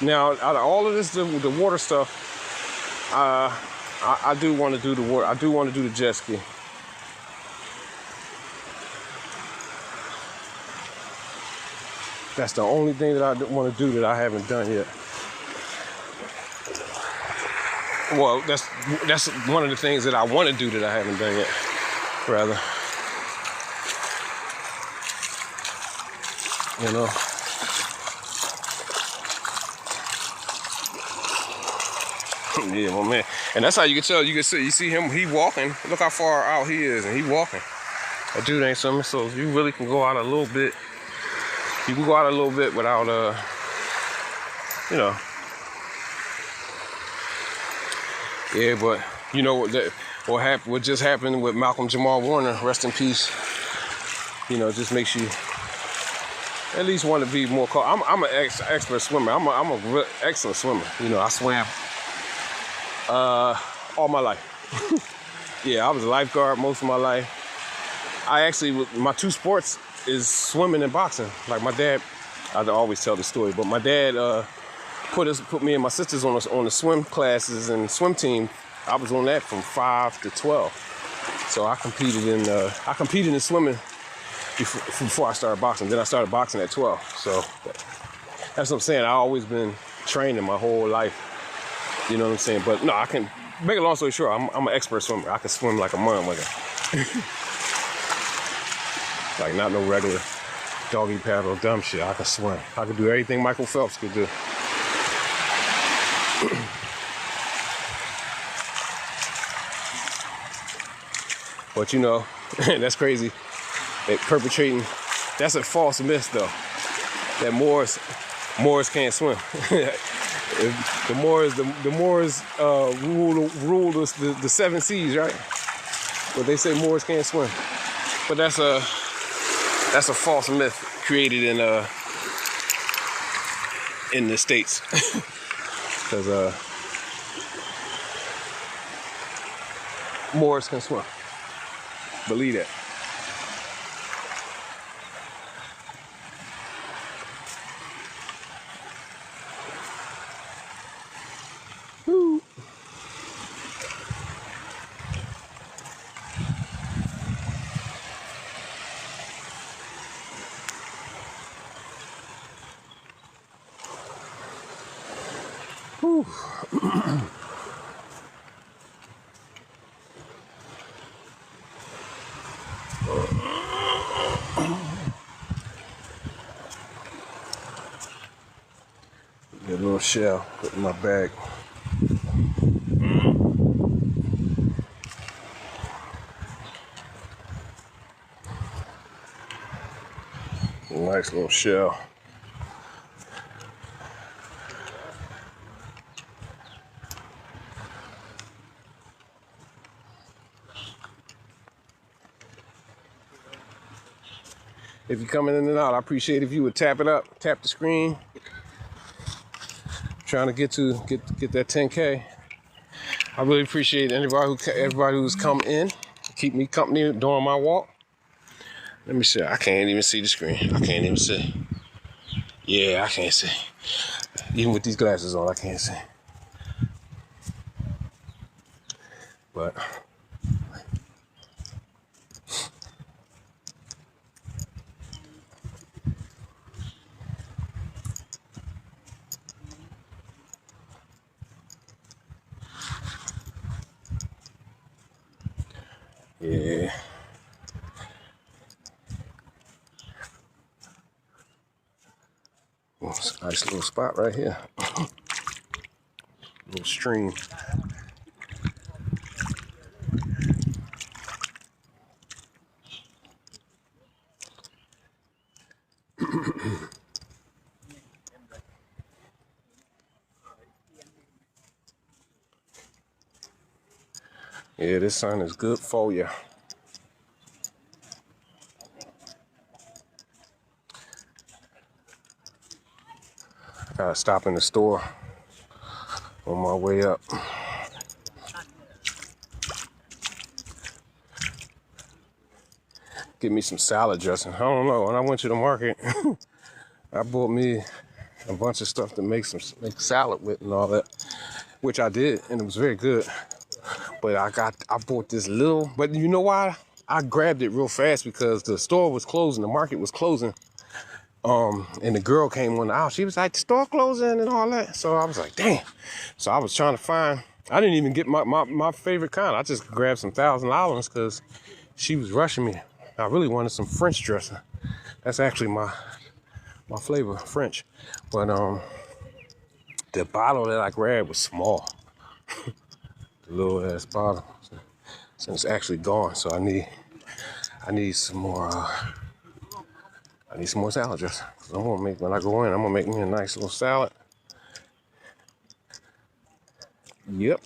Now, out of all of this, the water stuff, I do want to do the water. I do want to do the jet ski. That's the only thing that I want to do that I haven't done yet. Well, that's one of the things that I want to do that I haven't done yet, rather. You know. Yeah, my man. And that's how you can tell. You see him. He walking. Look how far out he is, and he walking. That dude ain't swimming, so you really can go out a little bit. You can go out a little bit without, you know. Yeah, but you know what just happened with Malcolm Jamal Warner, rest in peace. You know, just makes you at least want to be more calm. I'm an expert swimmer. I'm a real excellent swimmer. You know, I swam all my life. Yeah, I was a lifeguard most of my life. I actually, my 2 sports is swimming and boxing. Like my dad, I always tell the story, but my dad put me and my sisters on the swim classes and swim team. I was on that from 5 to 12. So I competed in swimming before I started boxing. Then I started boxing at 12. So that's what I'm saying. I've always been training my whole life. You know what I'm saying? But no, I can make a long story short. I'm an expert swimmer. I can swim like a motherfucker. Like not no regular doggy paddle dumb shit. I can swim. I can do everything Michael Phelps could do. But you know, that's crazy. Perpetrating, that's a false myth though. That Moors can't swim. The Moors rule the 7 seas, right? But they say Moors can't swim. But that's a false myth created in the States. Because Moors can swim. Believe that. Woo. Whew. Get a little shell, put in my bag. Nice little shell. If you're coming in and out, I appreciate if you would tap it up, tap the screen. Trying to get that 10K. I really appreciate everybody who's come in, keep me company during my walk. Let me see. I can't even see the screen. I can't even see. Yeah, I can't see. Even with these glasses on, I can't see. But yeah. Well, it's a nice little spot right here. Little stream. Yeah, this sun is good for you. Gotta stop in the store on my way up. Get me some salad dressing. I don't know. When I went to the market, I bought me a bunch of stuff to make salad with and all that, which I did, and it was very good. But I bought this little. But you know why? I grabbed it real fast because the store was closing, the market was closing. And the girl came on out. She was like, the store closing and all that. So I was like, damn. So I was trying to find. I didn't even get my favorite kind. I just grabbed some $1,000 because she was rushing me. I really wanted some French dressing. That's actually my flavor, French. But the bottle that I grabbed was small. The little ass bottle. So it's actually gone. So I need some more. I need some more salad dressing. I'm gonna make when I go in. I'm gonna make me a nice little salad. Yep.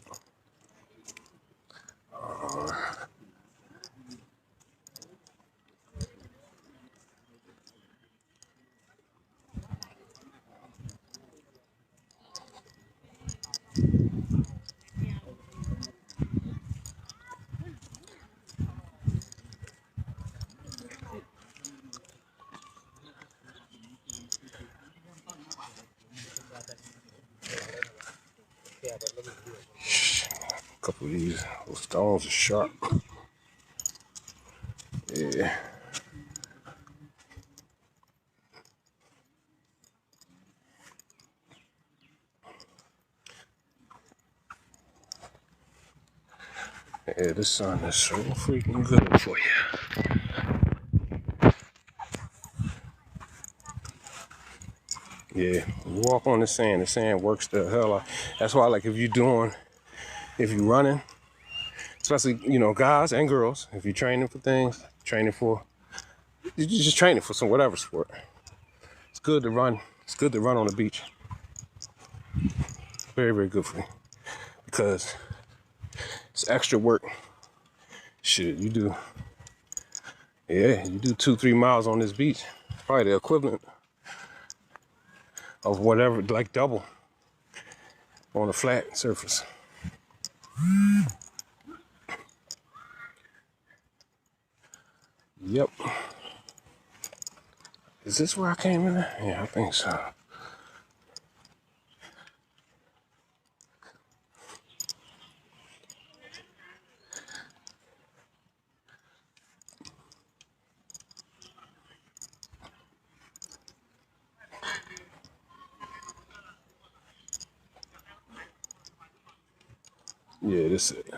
A couple of these little stones are sharp. Yeah. Yeah, this sun is so freaking good for you. Yeah, walk on the sand. The sand works the hell out. That's why, like, if you're running, especially, guys and girls, if you're training for things, you're just training for some whatever sport. It's good to run. It's good to run on the beach. Very, very good for you because it's extra work. Shit, you do 2-3 miles on this beach. Probably the equivalent of whatever, like double on a flat surface. Yep. Is this where I came in? Yeah, I think so. Yeah, this is it.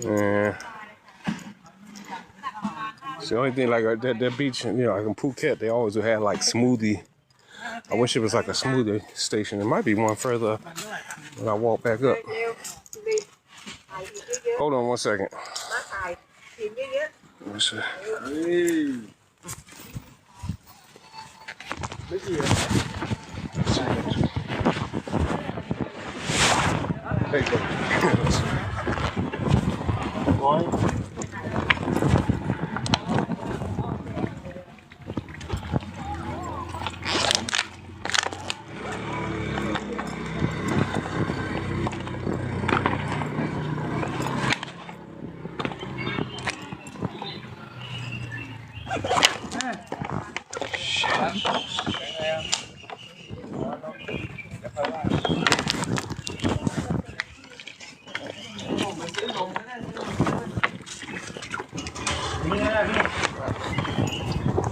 Yeah. It's the only thing like that beach, you know, like in Phuket, they always had like smoothie. I wish it was like a smoothie station. There might be one further up when I walk back up. Hold on 1 second. Let me see.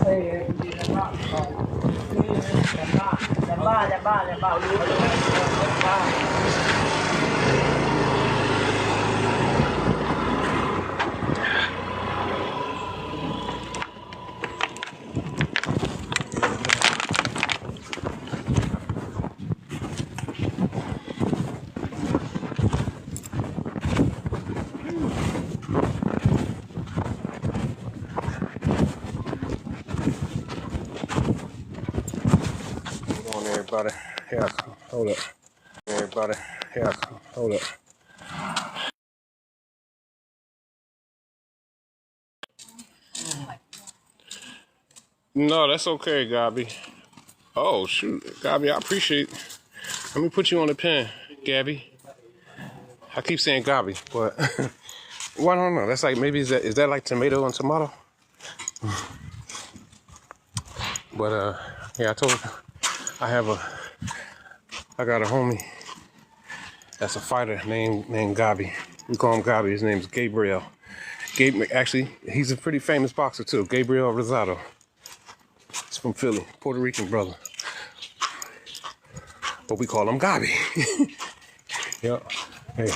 Hey, everybody. Yeah, hold up. Everybody. Yeah, hold up. No, that's okay, Gabby. Oh, shoot. Gabby, I appreciate it. Let me put you on the pen, Gabby. I keep saying Gabby, but well, I don't know. That's like, maybe is that like tomato and tomato? But yeah, I told her I got a homie that's a fighter named Gabi. We call him Gabi. His name's Gabriel. Actually, he's a pretty famous boxer too. Gabriel Rosado. He's from Philly, Puerto Rican brother. But we call him Gabi. Yep. Hey.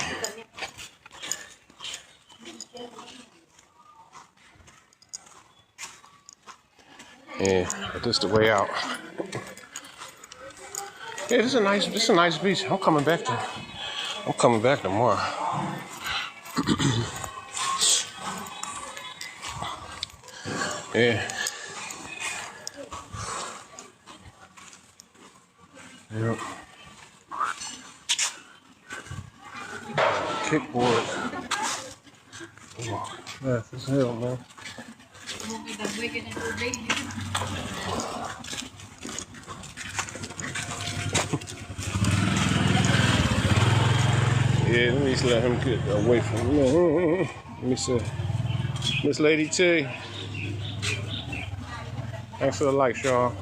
Yeah, but this is the way out. Yeah, this is a nice beach. I'm coming back tomorrow. Yeah. Yep. Kickboard. Oh, fast as hell, man. Yeah, let me just let him get away from me. Let me see. Miss Lady T. Thanks for the likes, y'all.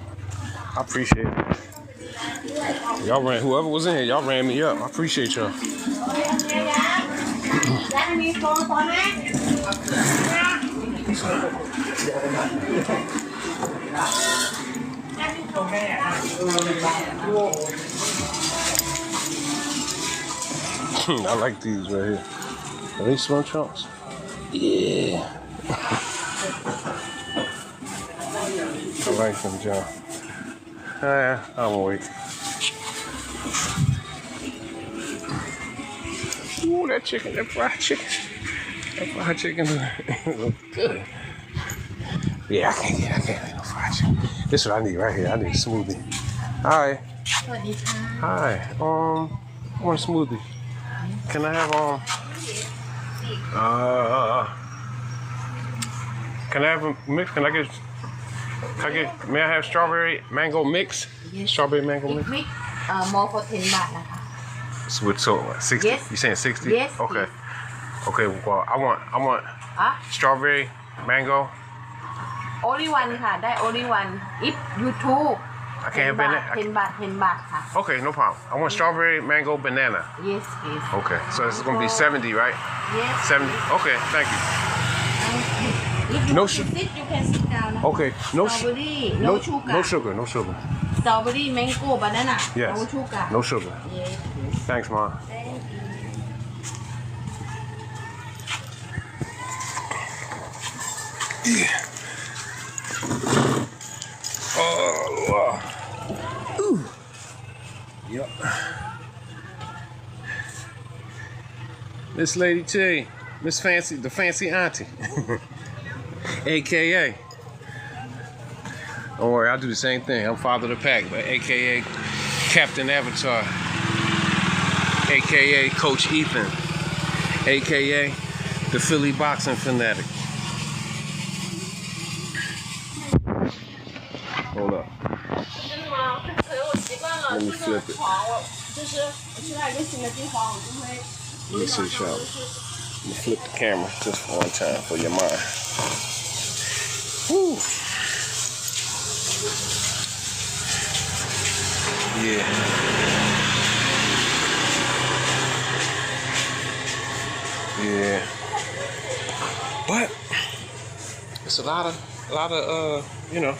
I appreciate it. Y'all ran, whoever was in here, y'all ran me up. I appreciate y'all. I like these right here. Are these small chunks? Yeah. I like them, John. I'll wait. Ooh, that fried chicken looks good. Yeah, I can't get no fried chicken. This is what I need right here. I need a smoothie. Hi. Hi. I want a smoothie. Can I have can I have a mix? May I have strawberry mango mix? Yes. Strawberry mango mix? More for 10 baht. So with 60? Yes. You saying 60? Yes. Okay. Please. Okay, well I want strawberry mango. Only oneค่ะได้ only one. If you two I can't have banana. 10 baht 10 bahtค่ะ Okay, no problem. I want strawberry mango banana. Yes, please. Okay, so it's gonna be 70, right? Yes. 70. Okay, thank you. If you No want to sit, you can sit down. Okay, strawberry, no sugar. No sugar, no sugar. Strawberry, mango, banana. Yes. No sugar. No sugar. Yes, please. Thanks, Mom. Thank you. Yeah. Oh, ooh. Yep. Miss Lady T, Miss Fancy, the fancy auntie, AKA. Don't worry, I'll do the same thing. I'm father of the pack, but AKA Captain Avatar, AKA Coach Ethan, AKA the Philly boxing fanatic. Hold up. Let me flip it. Let me see, y'all. Let me flip the camera just for one time for your mind. Woo. Yeah. Yeah. But it's a lot of you know,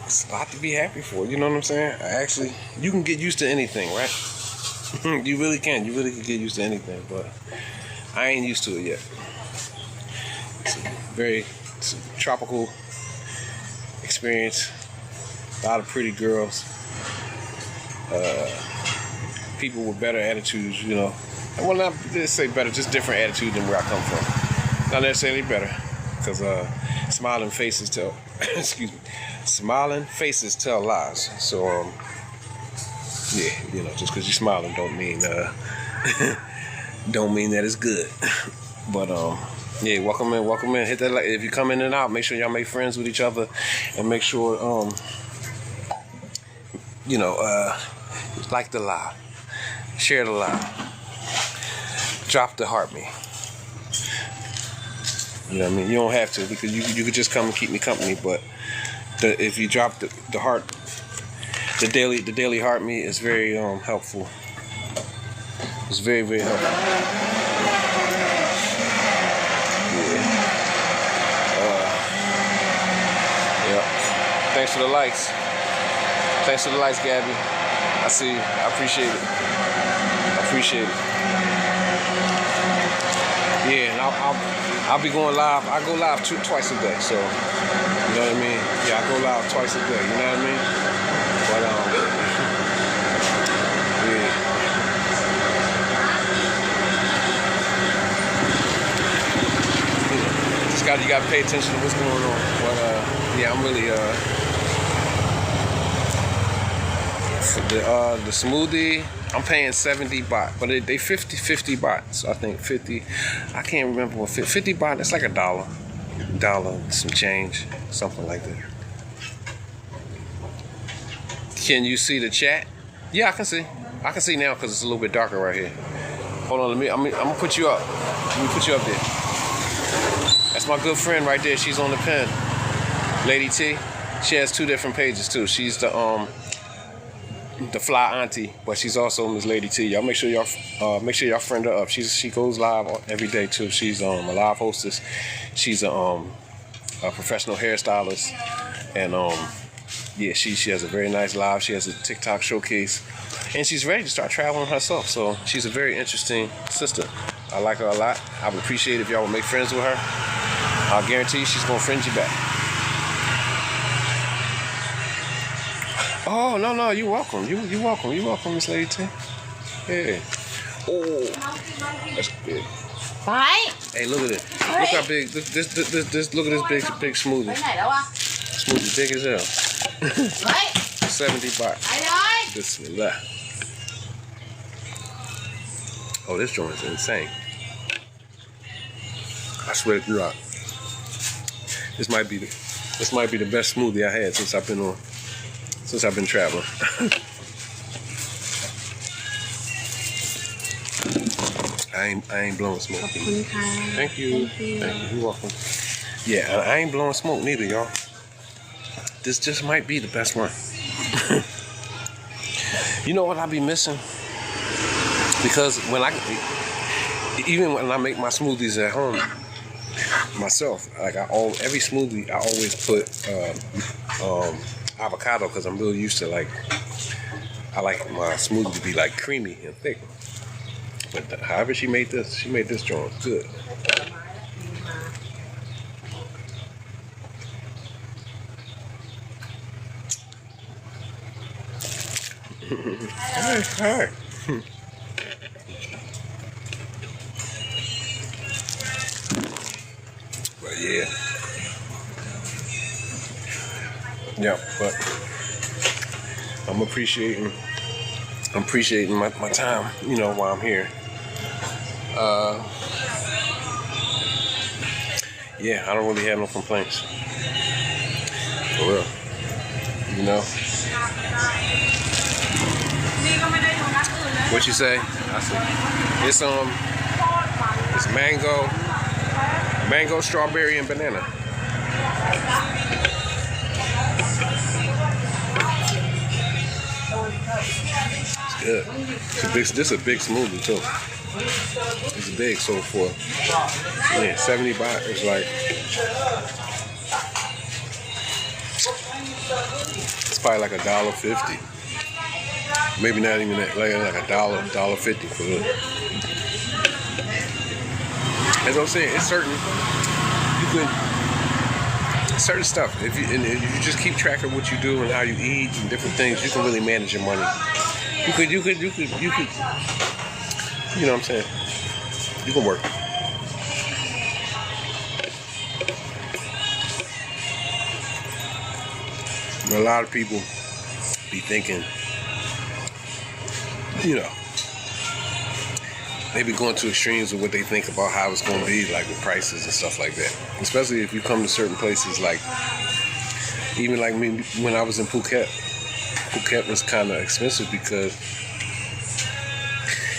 it's a lot to be happy for, you know what I'm saying? Actually, you can get used to anything, right? You really can. You really can get used to anything, but I ain't used to it yet. It's a tropical experience. A lot of pretty girls. People with better attitudes, you know. Well, not just say better, just different attitude than where I come from. Not necessarily better, because smiling faces tell, excuse me, smiling faces tell lies. So, yeah, you know, just because you're smiling don't mean don't mean that it's good. But yeah, welcome in. Hit that like. If you come in and out, make sure y'all make friends with each other, and make sure you know, like the live, share the live, drop the heart me. You know what I mean? You don't have to, because you could just come and keep me company. But if you drop the heart. The daily heart me is very helpful. It's very, very helpful. Yeah. Thanks for the likes. Thanks for the likes, Gabby. I see you. I appreciate it. Yeah, and I'll be going live. I go live twice a day. So, you know what I mean? Yeah, I go live twice a day. You know what I mean? But yeah. You gotta pay attention to what's going on. But yeah, I'm really the smoothie, I'm paying 70 baht, but they 50 baht. So I think 50. I can't remember what 50 baht. It's like $1, some change, something like that. Can you see the chat? Yeah, I can see. I can see now because it's a little bit darker right here. Hold on, I'm gonna put you up. Let me put you up there. That's my good friend right there. She's on the pen. Lady T. She has 2 different pages too. She's the fly auntie, but she's also Miss Lady T. Y'all make sure y'all friend her up. She goes live every day too. She's a live hostess. She's a professional hairstylist, and yeah, she has a very nice live. She has a TikTok showcase, and she's ready to start traveling herself. So she's a very interesting sister. I like her a lot. I would appreciate it if y'all would make friends with her. I'll guarantee she's gonna friend you back. Oh no, you're welcome. You're welcome, Miss Lady T. Yeah. Oh, that's good. Bye. Hey, look at it. Look how big. Look at this big smoothie. Smoothie big as hell. 70 baht. Bismillah. Oh, this joint is insane. I swear to God. This might be the best smoothie I had since I've been traveling. I ain't blowing smoke. Thank you. You're welcome. Yeah, I ain't blowing smoke neither, y'all. This just might be the best one. You know what I be missing? Because even when I make my smoothies at home myself, like every smoothie I always put avocado, because I'm really used to like I like my smoothie to be like creamy and thick. But however she made this joint good. All right. But yeah. Yeah, but I'm appreciating my time, you know, while I'm here. Yeah, I don't really have no complaints. For real. You know? What you say? I said it's mango, strawberry, and banana. It's good. This is a big smoothie too. It's big, so for 70 baht, it's like it's probably like $1.50. Maybe not even that, like $1.50 for it. As I'm saying, it's certain stuff. If you just keep track of what you do and how you eat and different things, you can really manage your money. You could. You know what I'm saying? You can work. A lot of people be thinking, you know, they be going to extremes of what they think about how it's going to be, like with prices and stuff like that. Especially if you come to certain places, like even like me when I was in Phuket. Phuket was kind of expensive because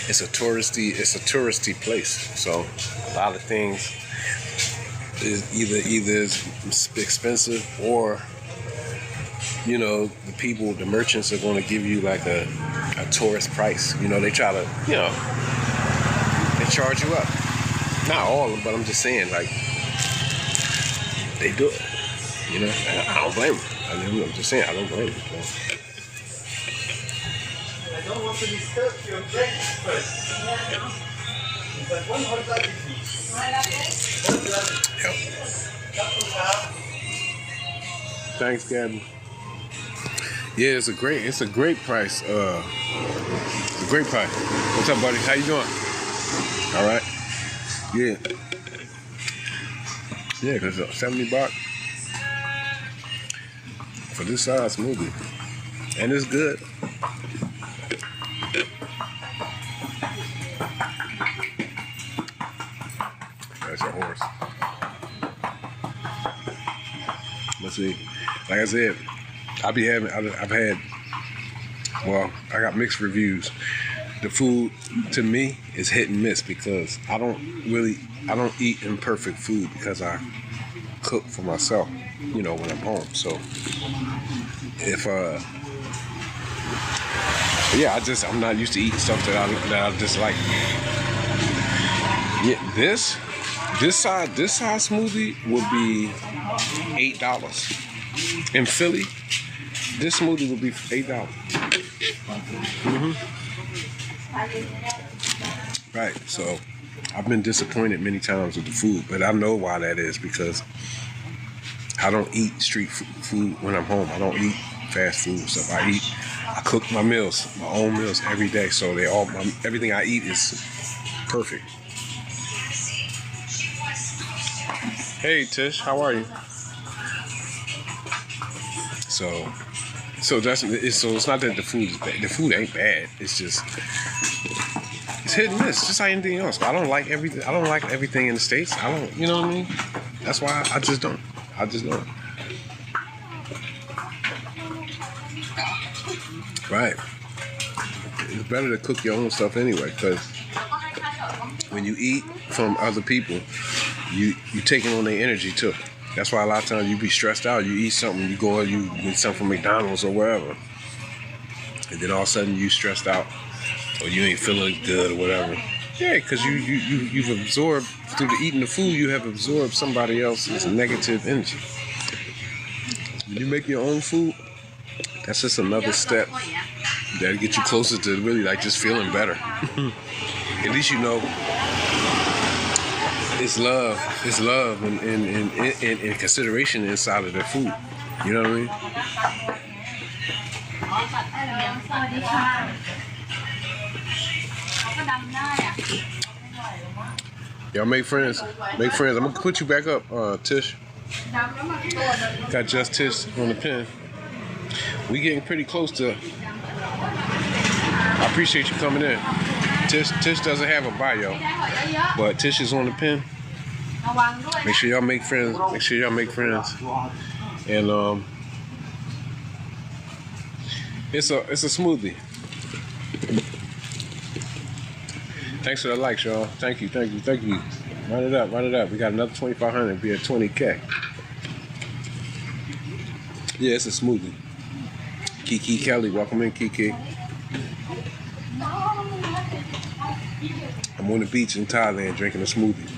it's a touristy place. So a lot of things is either expensive or, you know, the merchants are going to give you like a tourist price. You know, they try to, you know, they charge you up. Not all of them, but I'm just saying, like, they do it. You know, and I don't blame them. I'm just saying, I don't blame them. I don't want to disturb your breakfast. But one hot dog is Yep. Thanks, Gabby. Yeah, it's a great price. It's a great price. What's up, buddy? How you doing? All right. Yeah. Yeah, because 70 baht for this size smoothie, and it's good. That's a horse. Let's see. Like I said, I got mixed reviews. The food to me is hit and miss because I don't eat imperfect food because I cook for myself, you know, when I'm home. So if I'm not used to eating stuff that I dislike. Yeah, this size smoothie would be $8. In Philly, this smoothie would be $8. Right, so I've been disappointed many times with the food, but I know why that is, because I don't eat street food when I'm home. I don't eat fast food stuff. I cook my meals, my own meals every day, so everything I eat is perfect. Hey Tish, how are you? So it's not that the food is bad. The food ain't bad. It's just it's hit and miss, just like anything else. I don't like everything. I don't like everything in the States. I don't, you know what I mean? That's why I just don't. Right. It's better to cook your own stuff anyway, because when you eat from other people, you taking on their energy too. That's why a lot of times you be stressed out. You eat something, you get something from McDonald's or wherever, and then all of a sudden you stressed out, or you ain't feeling good or whatever. Yeah, because you've absorbed through eating the food. You have absorbed somebody else's negative energy. When you make your own food, that's just another step That'll get you closer to really like just feeling better. At least you know it's love. It's love and consideration inside of their food. You know what I mean? Y'all make friends. Make friends. I'm gonna put you back up, Tish. Got just Tish on the pen. We getting pretty close to. I appreciate you coming in. Tish doesn't have a bio, but Tish is on the pen. Make sure y'all make friends. Make sure y'all make friends. And it's a smoothie. Thanks for the likes, y'all. Thank you. Run it up. We got another 2,500. Be at 20K. Yeah, it's a smoothie. Kiki Kelly, welcome in, Kiki. I'm on the beach in Thailand drinking a smoothie.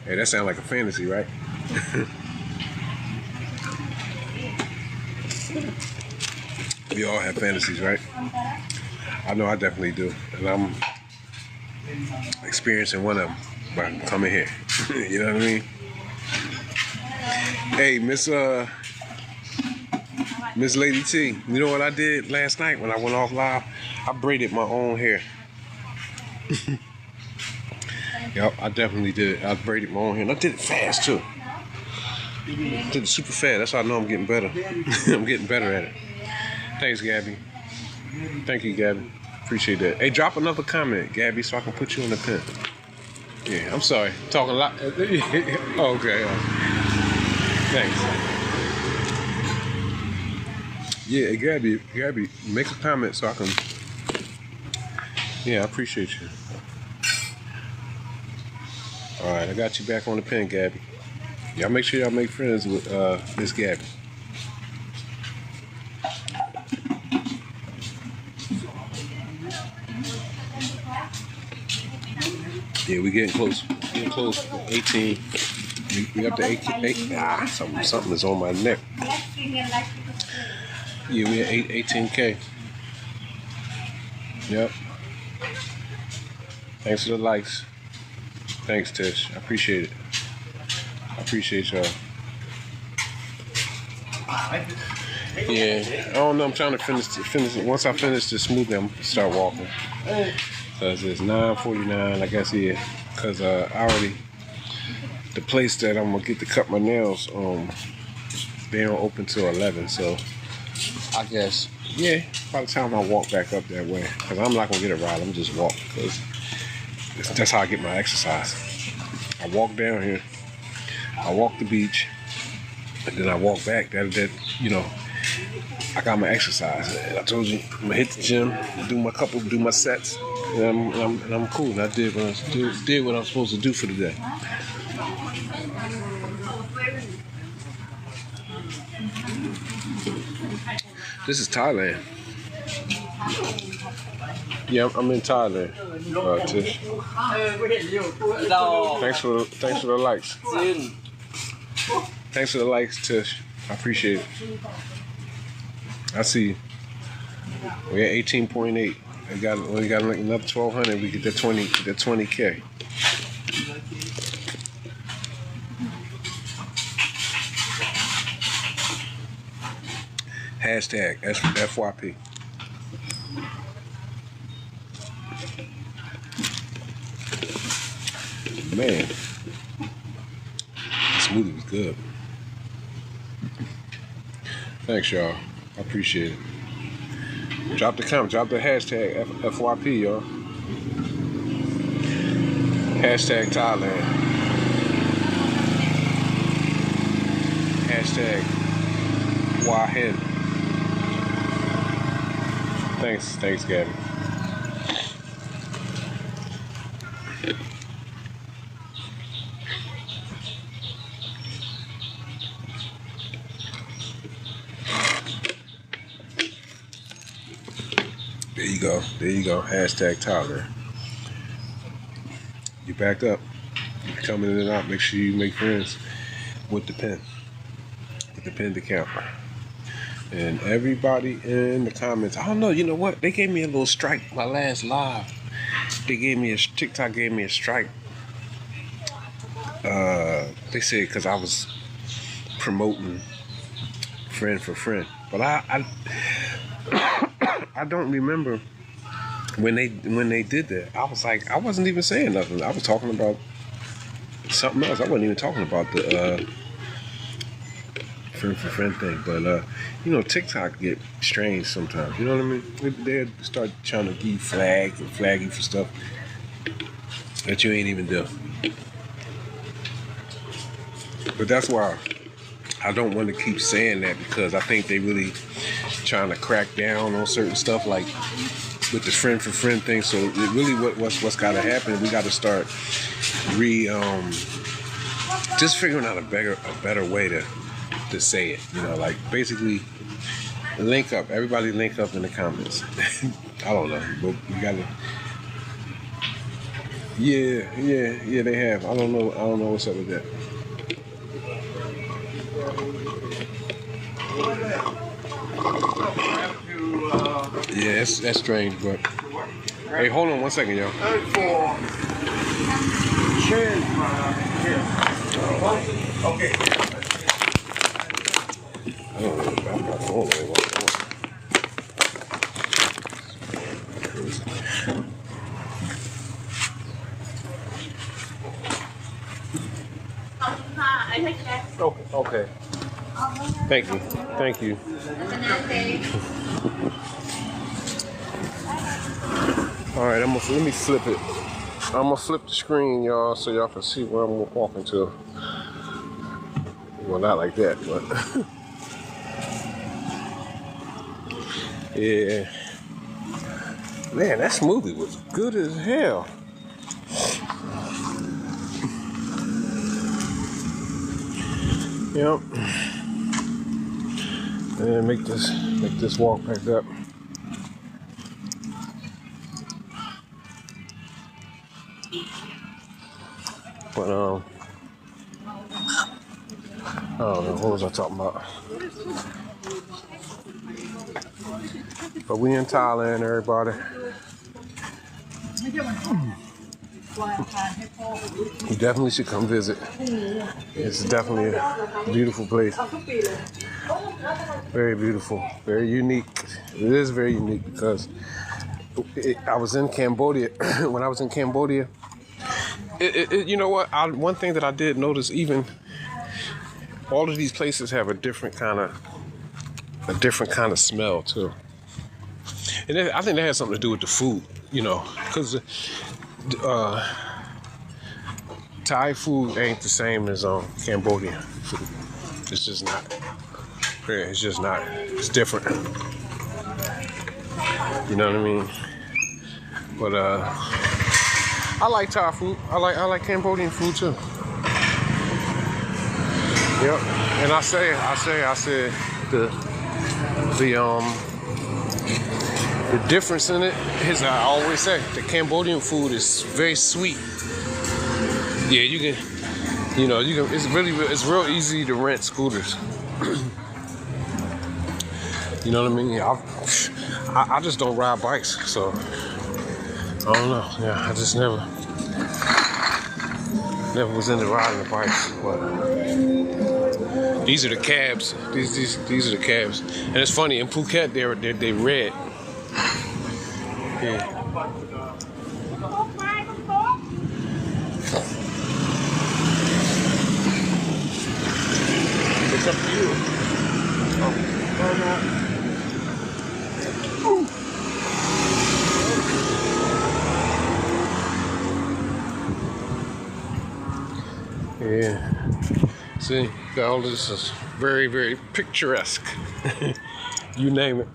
Hey, that sounds like a fantasy, right? We all have fantasies, right? I know I definitely do. And I'm experiencing one of them by coming here. You know what I mean? Hey, Miss Lady T, you know what I did last night when I went off live? I braided my own hair. Yep, I definitely did it. I braided my own hair. And I did it fast too. I did it super fast. That's how I know I'm getting better. I'm getting better at it. Thanks, Gabby. Thank you, Gabby. Appreciate that. Hey, drop another comment, Gabby, so I can put you on the pen. Yeah, I'm sorry. Talking a lot. Oh, okay. Thanks. Yeah, Gabby, make a comment so I can. Yeah, I appreciate you. All right, I got you back on the pen, Gabby. Y'all make sure y'all make friends with Miss Gabby. Yeah, we getting close. Getting close. 18. We up to 18. Something is on my neck. Yeah, we at 18K. Yep. Thanks for the likes. Thanks, Tish. I appreciate it. I appreciate y'all. Yeah, I don't know. I'm trying to finish it. Once I finish this smoothie, I'm gonna start walking. Cause it's 9:49. I guess cause I already the place that I'm gonna get to cut my nails. They don't open till 11. So I guess by the time I walk back up that way, cause I'm not gonna get a ride. I'm just walk because that's how I get my exercise. I walk down here. I walk the beach, and then I walk back. That I got my exercise. And I told you I'm gonna hit the gym, do my sets, and I'm cool. And I did what I'm supposed to do for the day. This is Thailand. Yeah, I'm in Thailand, Tish. Thanks for the likes. Thanks for the likes, Tish. I appreciate it. I see you. We're at 18.8. We got like another 1,200. We get that 20K. Hashtag FYP. Man, the smoothie was good. Thanks, y'all. I appreciate it. Drop the comment. Drop the hashtag FYP, y'all. Hashtag Thailand. Hashtag Hua Hin. Thanks, Gabby. There you go. Hashtag Tyler. You back up. You're coming in and out. Make sure you make friends with the pen. With the pen to count. And everybody in the comments, I don't know, you know what? They gave me a little strike my last live. TikTok gave me a strike. They said because I was promoting friend for friend. But I don't remember when they did that. I was like, I wasn't even saying nothing. I was talking about something else. I wasn't even talking about the friend for friend thing. But you know, TikTok get strange sometimes. You know what I mean? They start trying to give you flag you for stuff that you ain't even do. But that's why I don't want to keep saying that, because I think they really trying to crack down on certain stuff, like with the friend for friend thing. So it really what's got to happen, we got to start just figuring out a better way to say it. You know, like basically link up. Everybody link up in the comments. I don't know, but we got to. Yeah, they have. I don't know what's up with that. Yeah, that's strange, but hey, hold on 1 second, y'all. Okay. I don't know. I'm not going anywhere. Okay. Thank you. All right, let me flip it. I'm gonna flip the screen, y'all, so y'all can see where I'm walking to. Well, not like that, but yeah. Man, that smoothie was good as hell. Yep. And make this walk back up. But I don't know, what was I talking about? But we in Thailand, everybody. You definitely should come visit. It's definitely a beautiful place. Very beautiful, very unique. It is very unique because I was in Cambodia. When I was in Cambodia, you know what? One thing that I did notice, even all of these places have a different kind of smell too. And I think that has something to do with the food, you know, because Thai food ain't the same as Cambodian food. It's just not. Yeah, it's just not. It's different. You know what I mean? But I like Thai food. I like Cambodian food too. Yep. And I said the difference in it is, I always say, the Cambodian food is very sweet. Yeah, you can. It's real easy to rent scooters. You know what I mean? I just don't ride bikes, so I don't know. Yeah, I just never was into riding the bikes. But these are the cabs. These are the cabs. And it's funny, in Phuket they red. Yeah. It's up to you. Yeah. See, all this is very, very picturesque. You name it.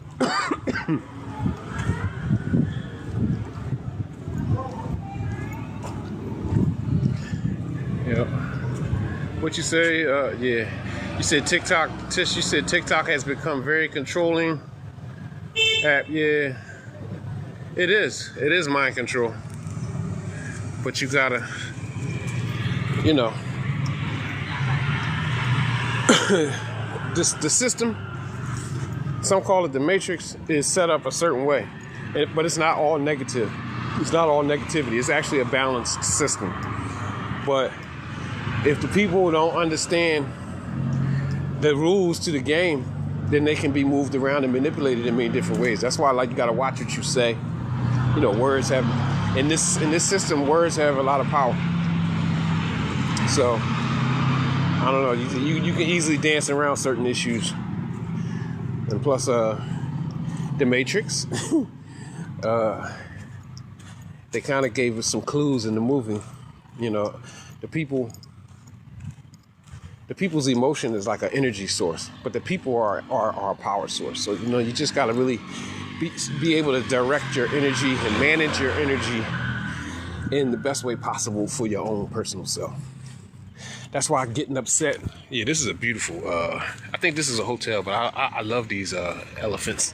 Yep. What you say? Yeah. You said TikTok. Tish, you said TikTok has become very controlling app. Yeah. It is. It is mind control. But you gotta, you know, the system some call it the matrix, is set up a certain way, but it's not all negative. It's not all negativity. It's actually a balanced system. But if the people don't understand the rules to the game, then they can be moved around and manipulated in many different ways. That's why, like, you got to watch what you say. You know, words have, in this system, words have a lot of power. So I don't know. You can easily dance around certain issues. And plus, the Matrix, they kind of gave us some clues in the movie. You know, the people's emotion is like an energy source, but the people are a power source. So, you know, you just got to really be able to direct your energy and manage your energy in the best way possible for your own personal self. That's why getting upset. Yeah, this is a beautiful, I think this is a hotel, but I love these elephants.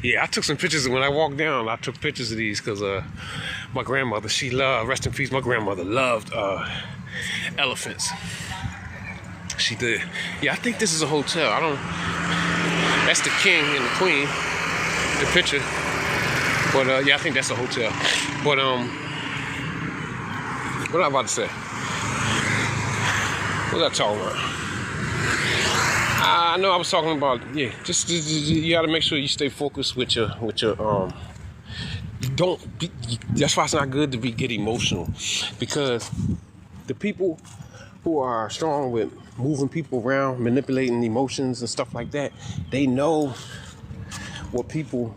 Yeah, I took some pictures when I walked down. I took pictures of these because my grandmother, she loved, rest in peace, my grandmother loved elephants. She did. Yeah, I think this is a hotel. That's the king and the queen, the picture. But yeah, I think that's a hotel. But what am I about to say? What was I talking about? I know I was talking about, yeah, just you got to make sure you stay focused with your don't be, that's why it's not good to get emotional, because the people who are strong with moving people around, manipulating emotions and stuff like that, they know what people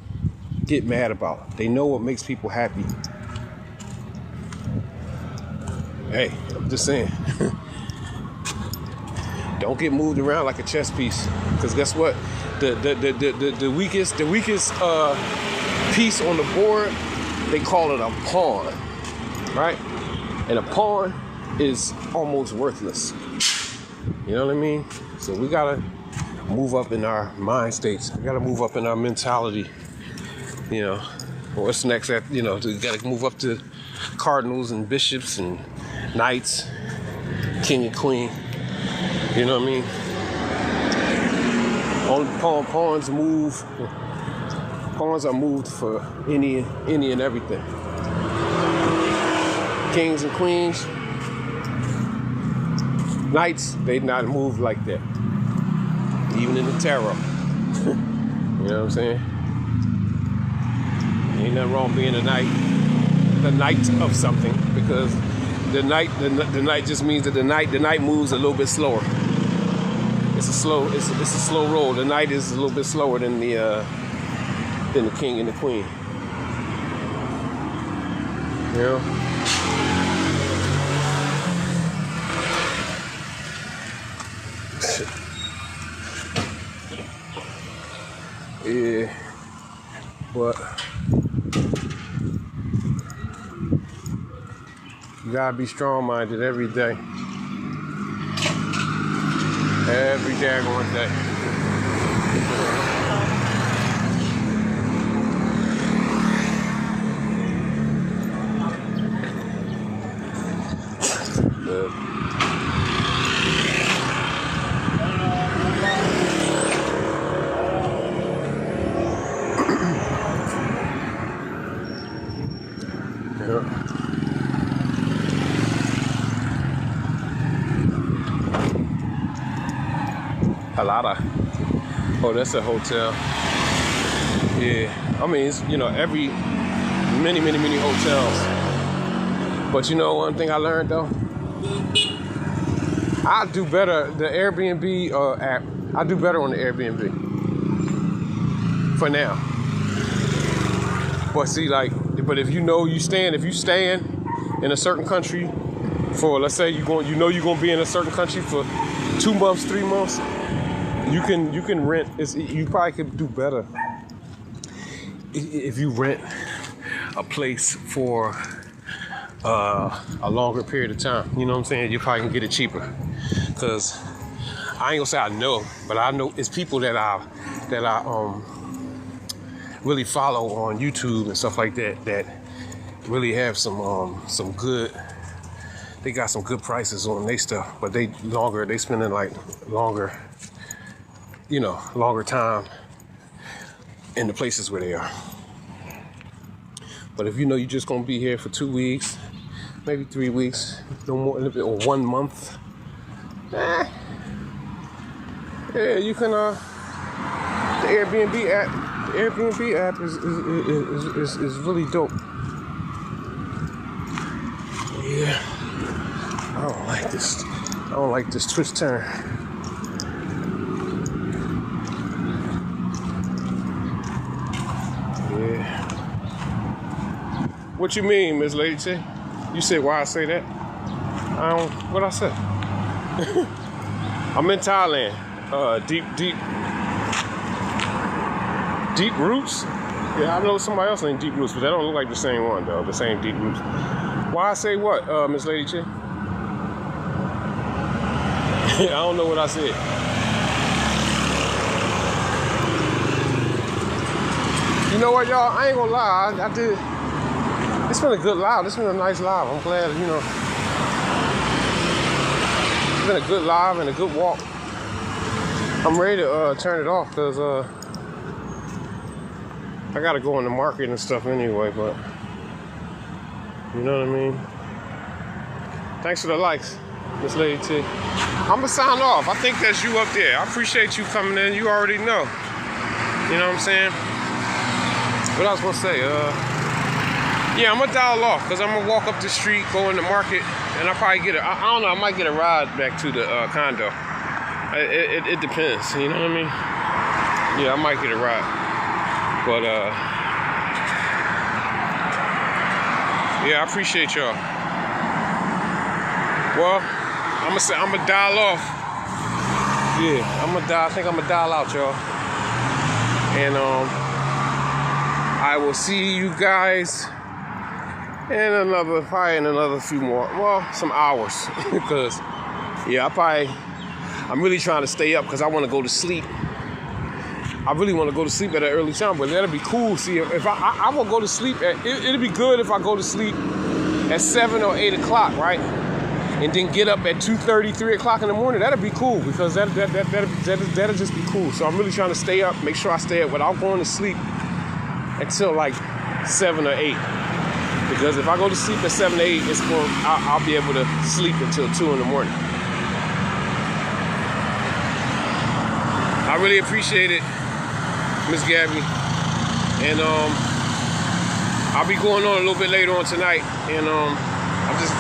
get mad about. They know what makes people happy. Hey, I'm just saying. Don't get moved around like a chess piece, because guess what? The weakest piece on the board, they call it a pawn, right? And a pawn is almost worthless. You know what I mean? So we gotta move up in our mind states. We gotta move up in our mentality. You know, what's next? We gotta move up to cardinals and bishops and knights, king and queen. You know what I mean? Pawns move. Pawns are moved for any and everything. Kings and queens, knights, they not moved like that. Even in the tarot. You know what I'm saying? Ain't nothing wrong being the knight of something, because the night just means that the night moves a little bit slower. It's a slow roll. The night is a little bit slower than the king and the queen. You know? Yeah, but you gotta be strong-minded every day. Every daggone day. Good. Yeah. Halada. Oh, that's a hotel. Yeah, I mean, it's, you know, many hotels. But you know, one thing I learned though, I do better the Airbnb app. I do better on the Airbnb for now. But see, but if you staying in a certain country for, let's say you're gonna be in a certain country for 2 months, 3 months. You can rent. You probably could do better if you rent a place for a longer period of time. You know what I'm saying? You probably can get it cheaper. Cause I ain't gonna say I know, but I know it's people that I really follow on YouTube and stuff like that really have some good. They got some good prices on their stuff, but they spending like longer time in the places where they are. But if you know you're just gonna be here for 2 weeks, maybe 3 weeks, no more, or 1 month, yeah, you can. The Airbnb app is really dope. Yeah, I don't like this. I don't like this twist turn. Yeah. What you mean, Miss Lady T? You said why I say that? I don't. What I say? I'm in Thailand. Deep Roots. Yeah, I know somebody else named Deep Roots, but that don't look like the same one though. The same Deep Roots. Why I say what, Miss Lady Chi? I don't know what I said. You know what, y'all? I ain't gonna lie. I did. It's been a good live. It's been a nice live. I'm glad, you know. It's been a good live and a good walk. I'm ready to turn it off because I gotta go in the market and stuff anyway, but you know what I mean? Thanks for the likes, Miss Lady T. I'm gonna sign off. I think that's you up there. I appreciate you coming in. You already know. You know what I'm saying? What I was gonna say, yeah, I'm gonna dial off because I'm gonna walk up the street, go in the market, and I'll probably get I don't know, I might get a ride back to the condo. It depends, you know what I mean? Yeah, I might get a ride. But yeah, I appreciate y'all. Well, I'm gonna dial off. Yeah, I think I'm gonna dial out, y'all. And I will see you guys in probably in another few more, well, some hours. Because yeah, I'm really trying to stay up because I want to go to sleep. I really want to go to sleep at an early time, but that'd be cool. See, if I will go to sleep it'd be good if I go to sleep at 7 or 8 o'clock, right? And then get up at 2:30, 3 o'clock in the morning. That'd be cool because that'd just be cool. So I'm really trying to stay up, make sure I stay up without going to sleep until like 7 or 8. Because if I go to sleep at 7 or 8, I'll be able to sleep until 2 in the morning. I really appreciate it, Miss Gabby. And I'll be going on a little bit later on tonight. And I'm just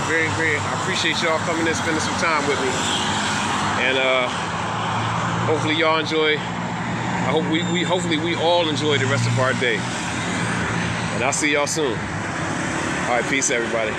very, very, I appreciate y'all coming in, spending some time with me. And hopefully y'all enjoy. I hope hopefully we all enjoy the rest of our day. And I'll see y'all soon. All right, peace, everybody.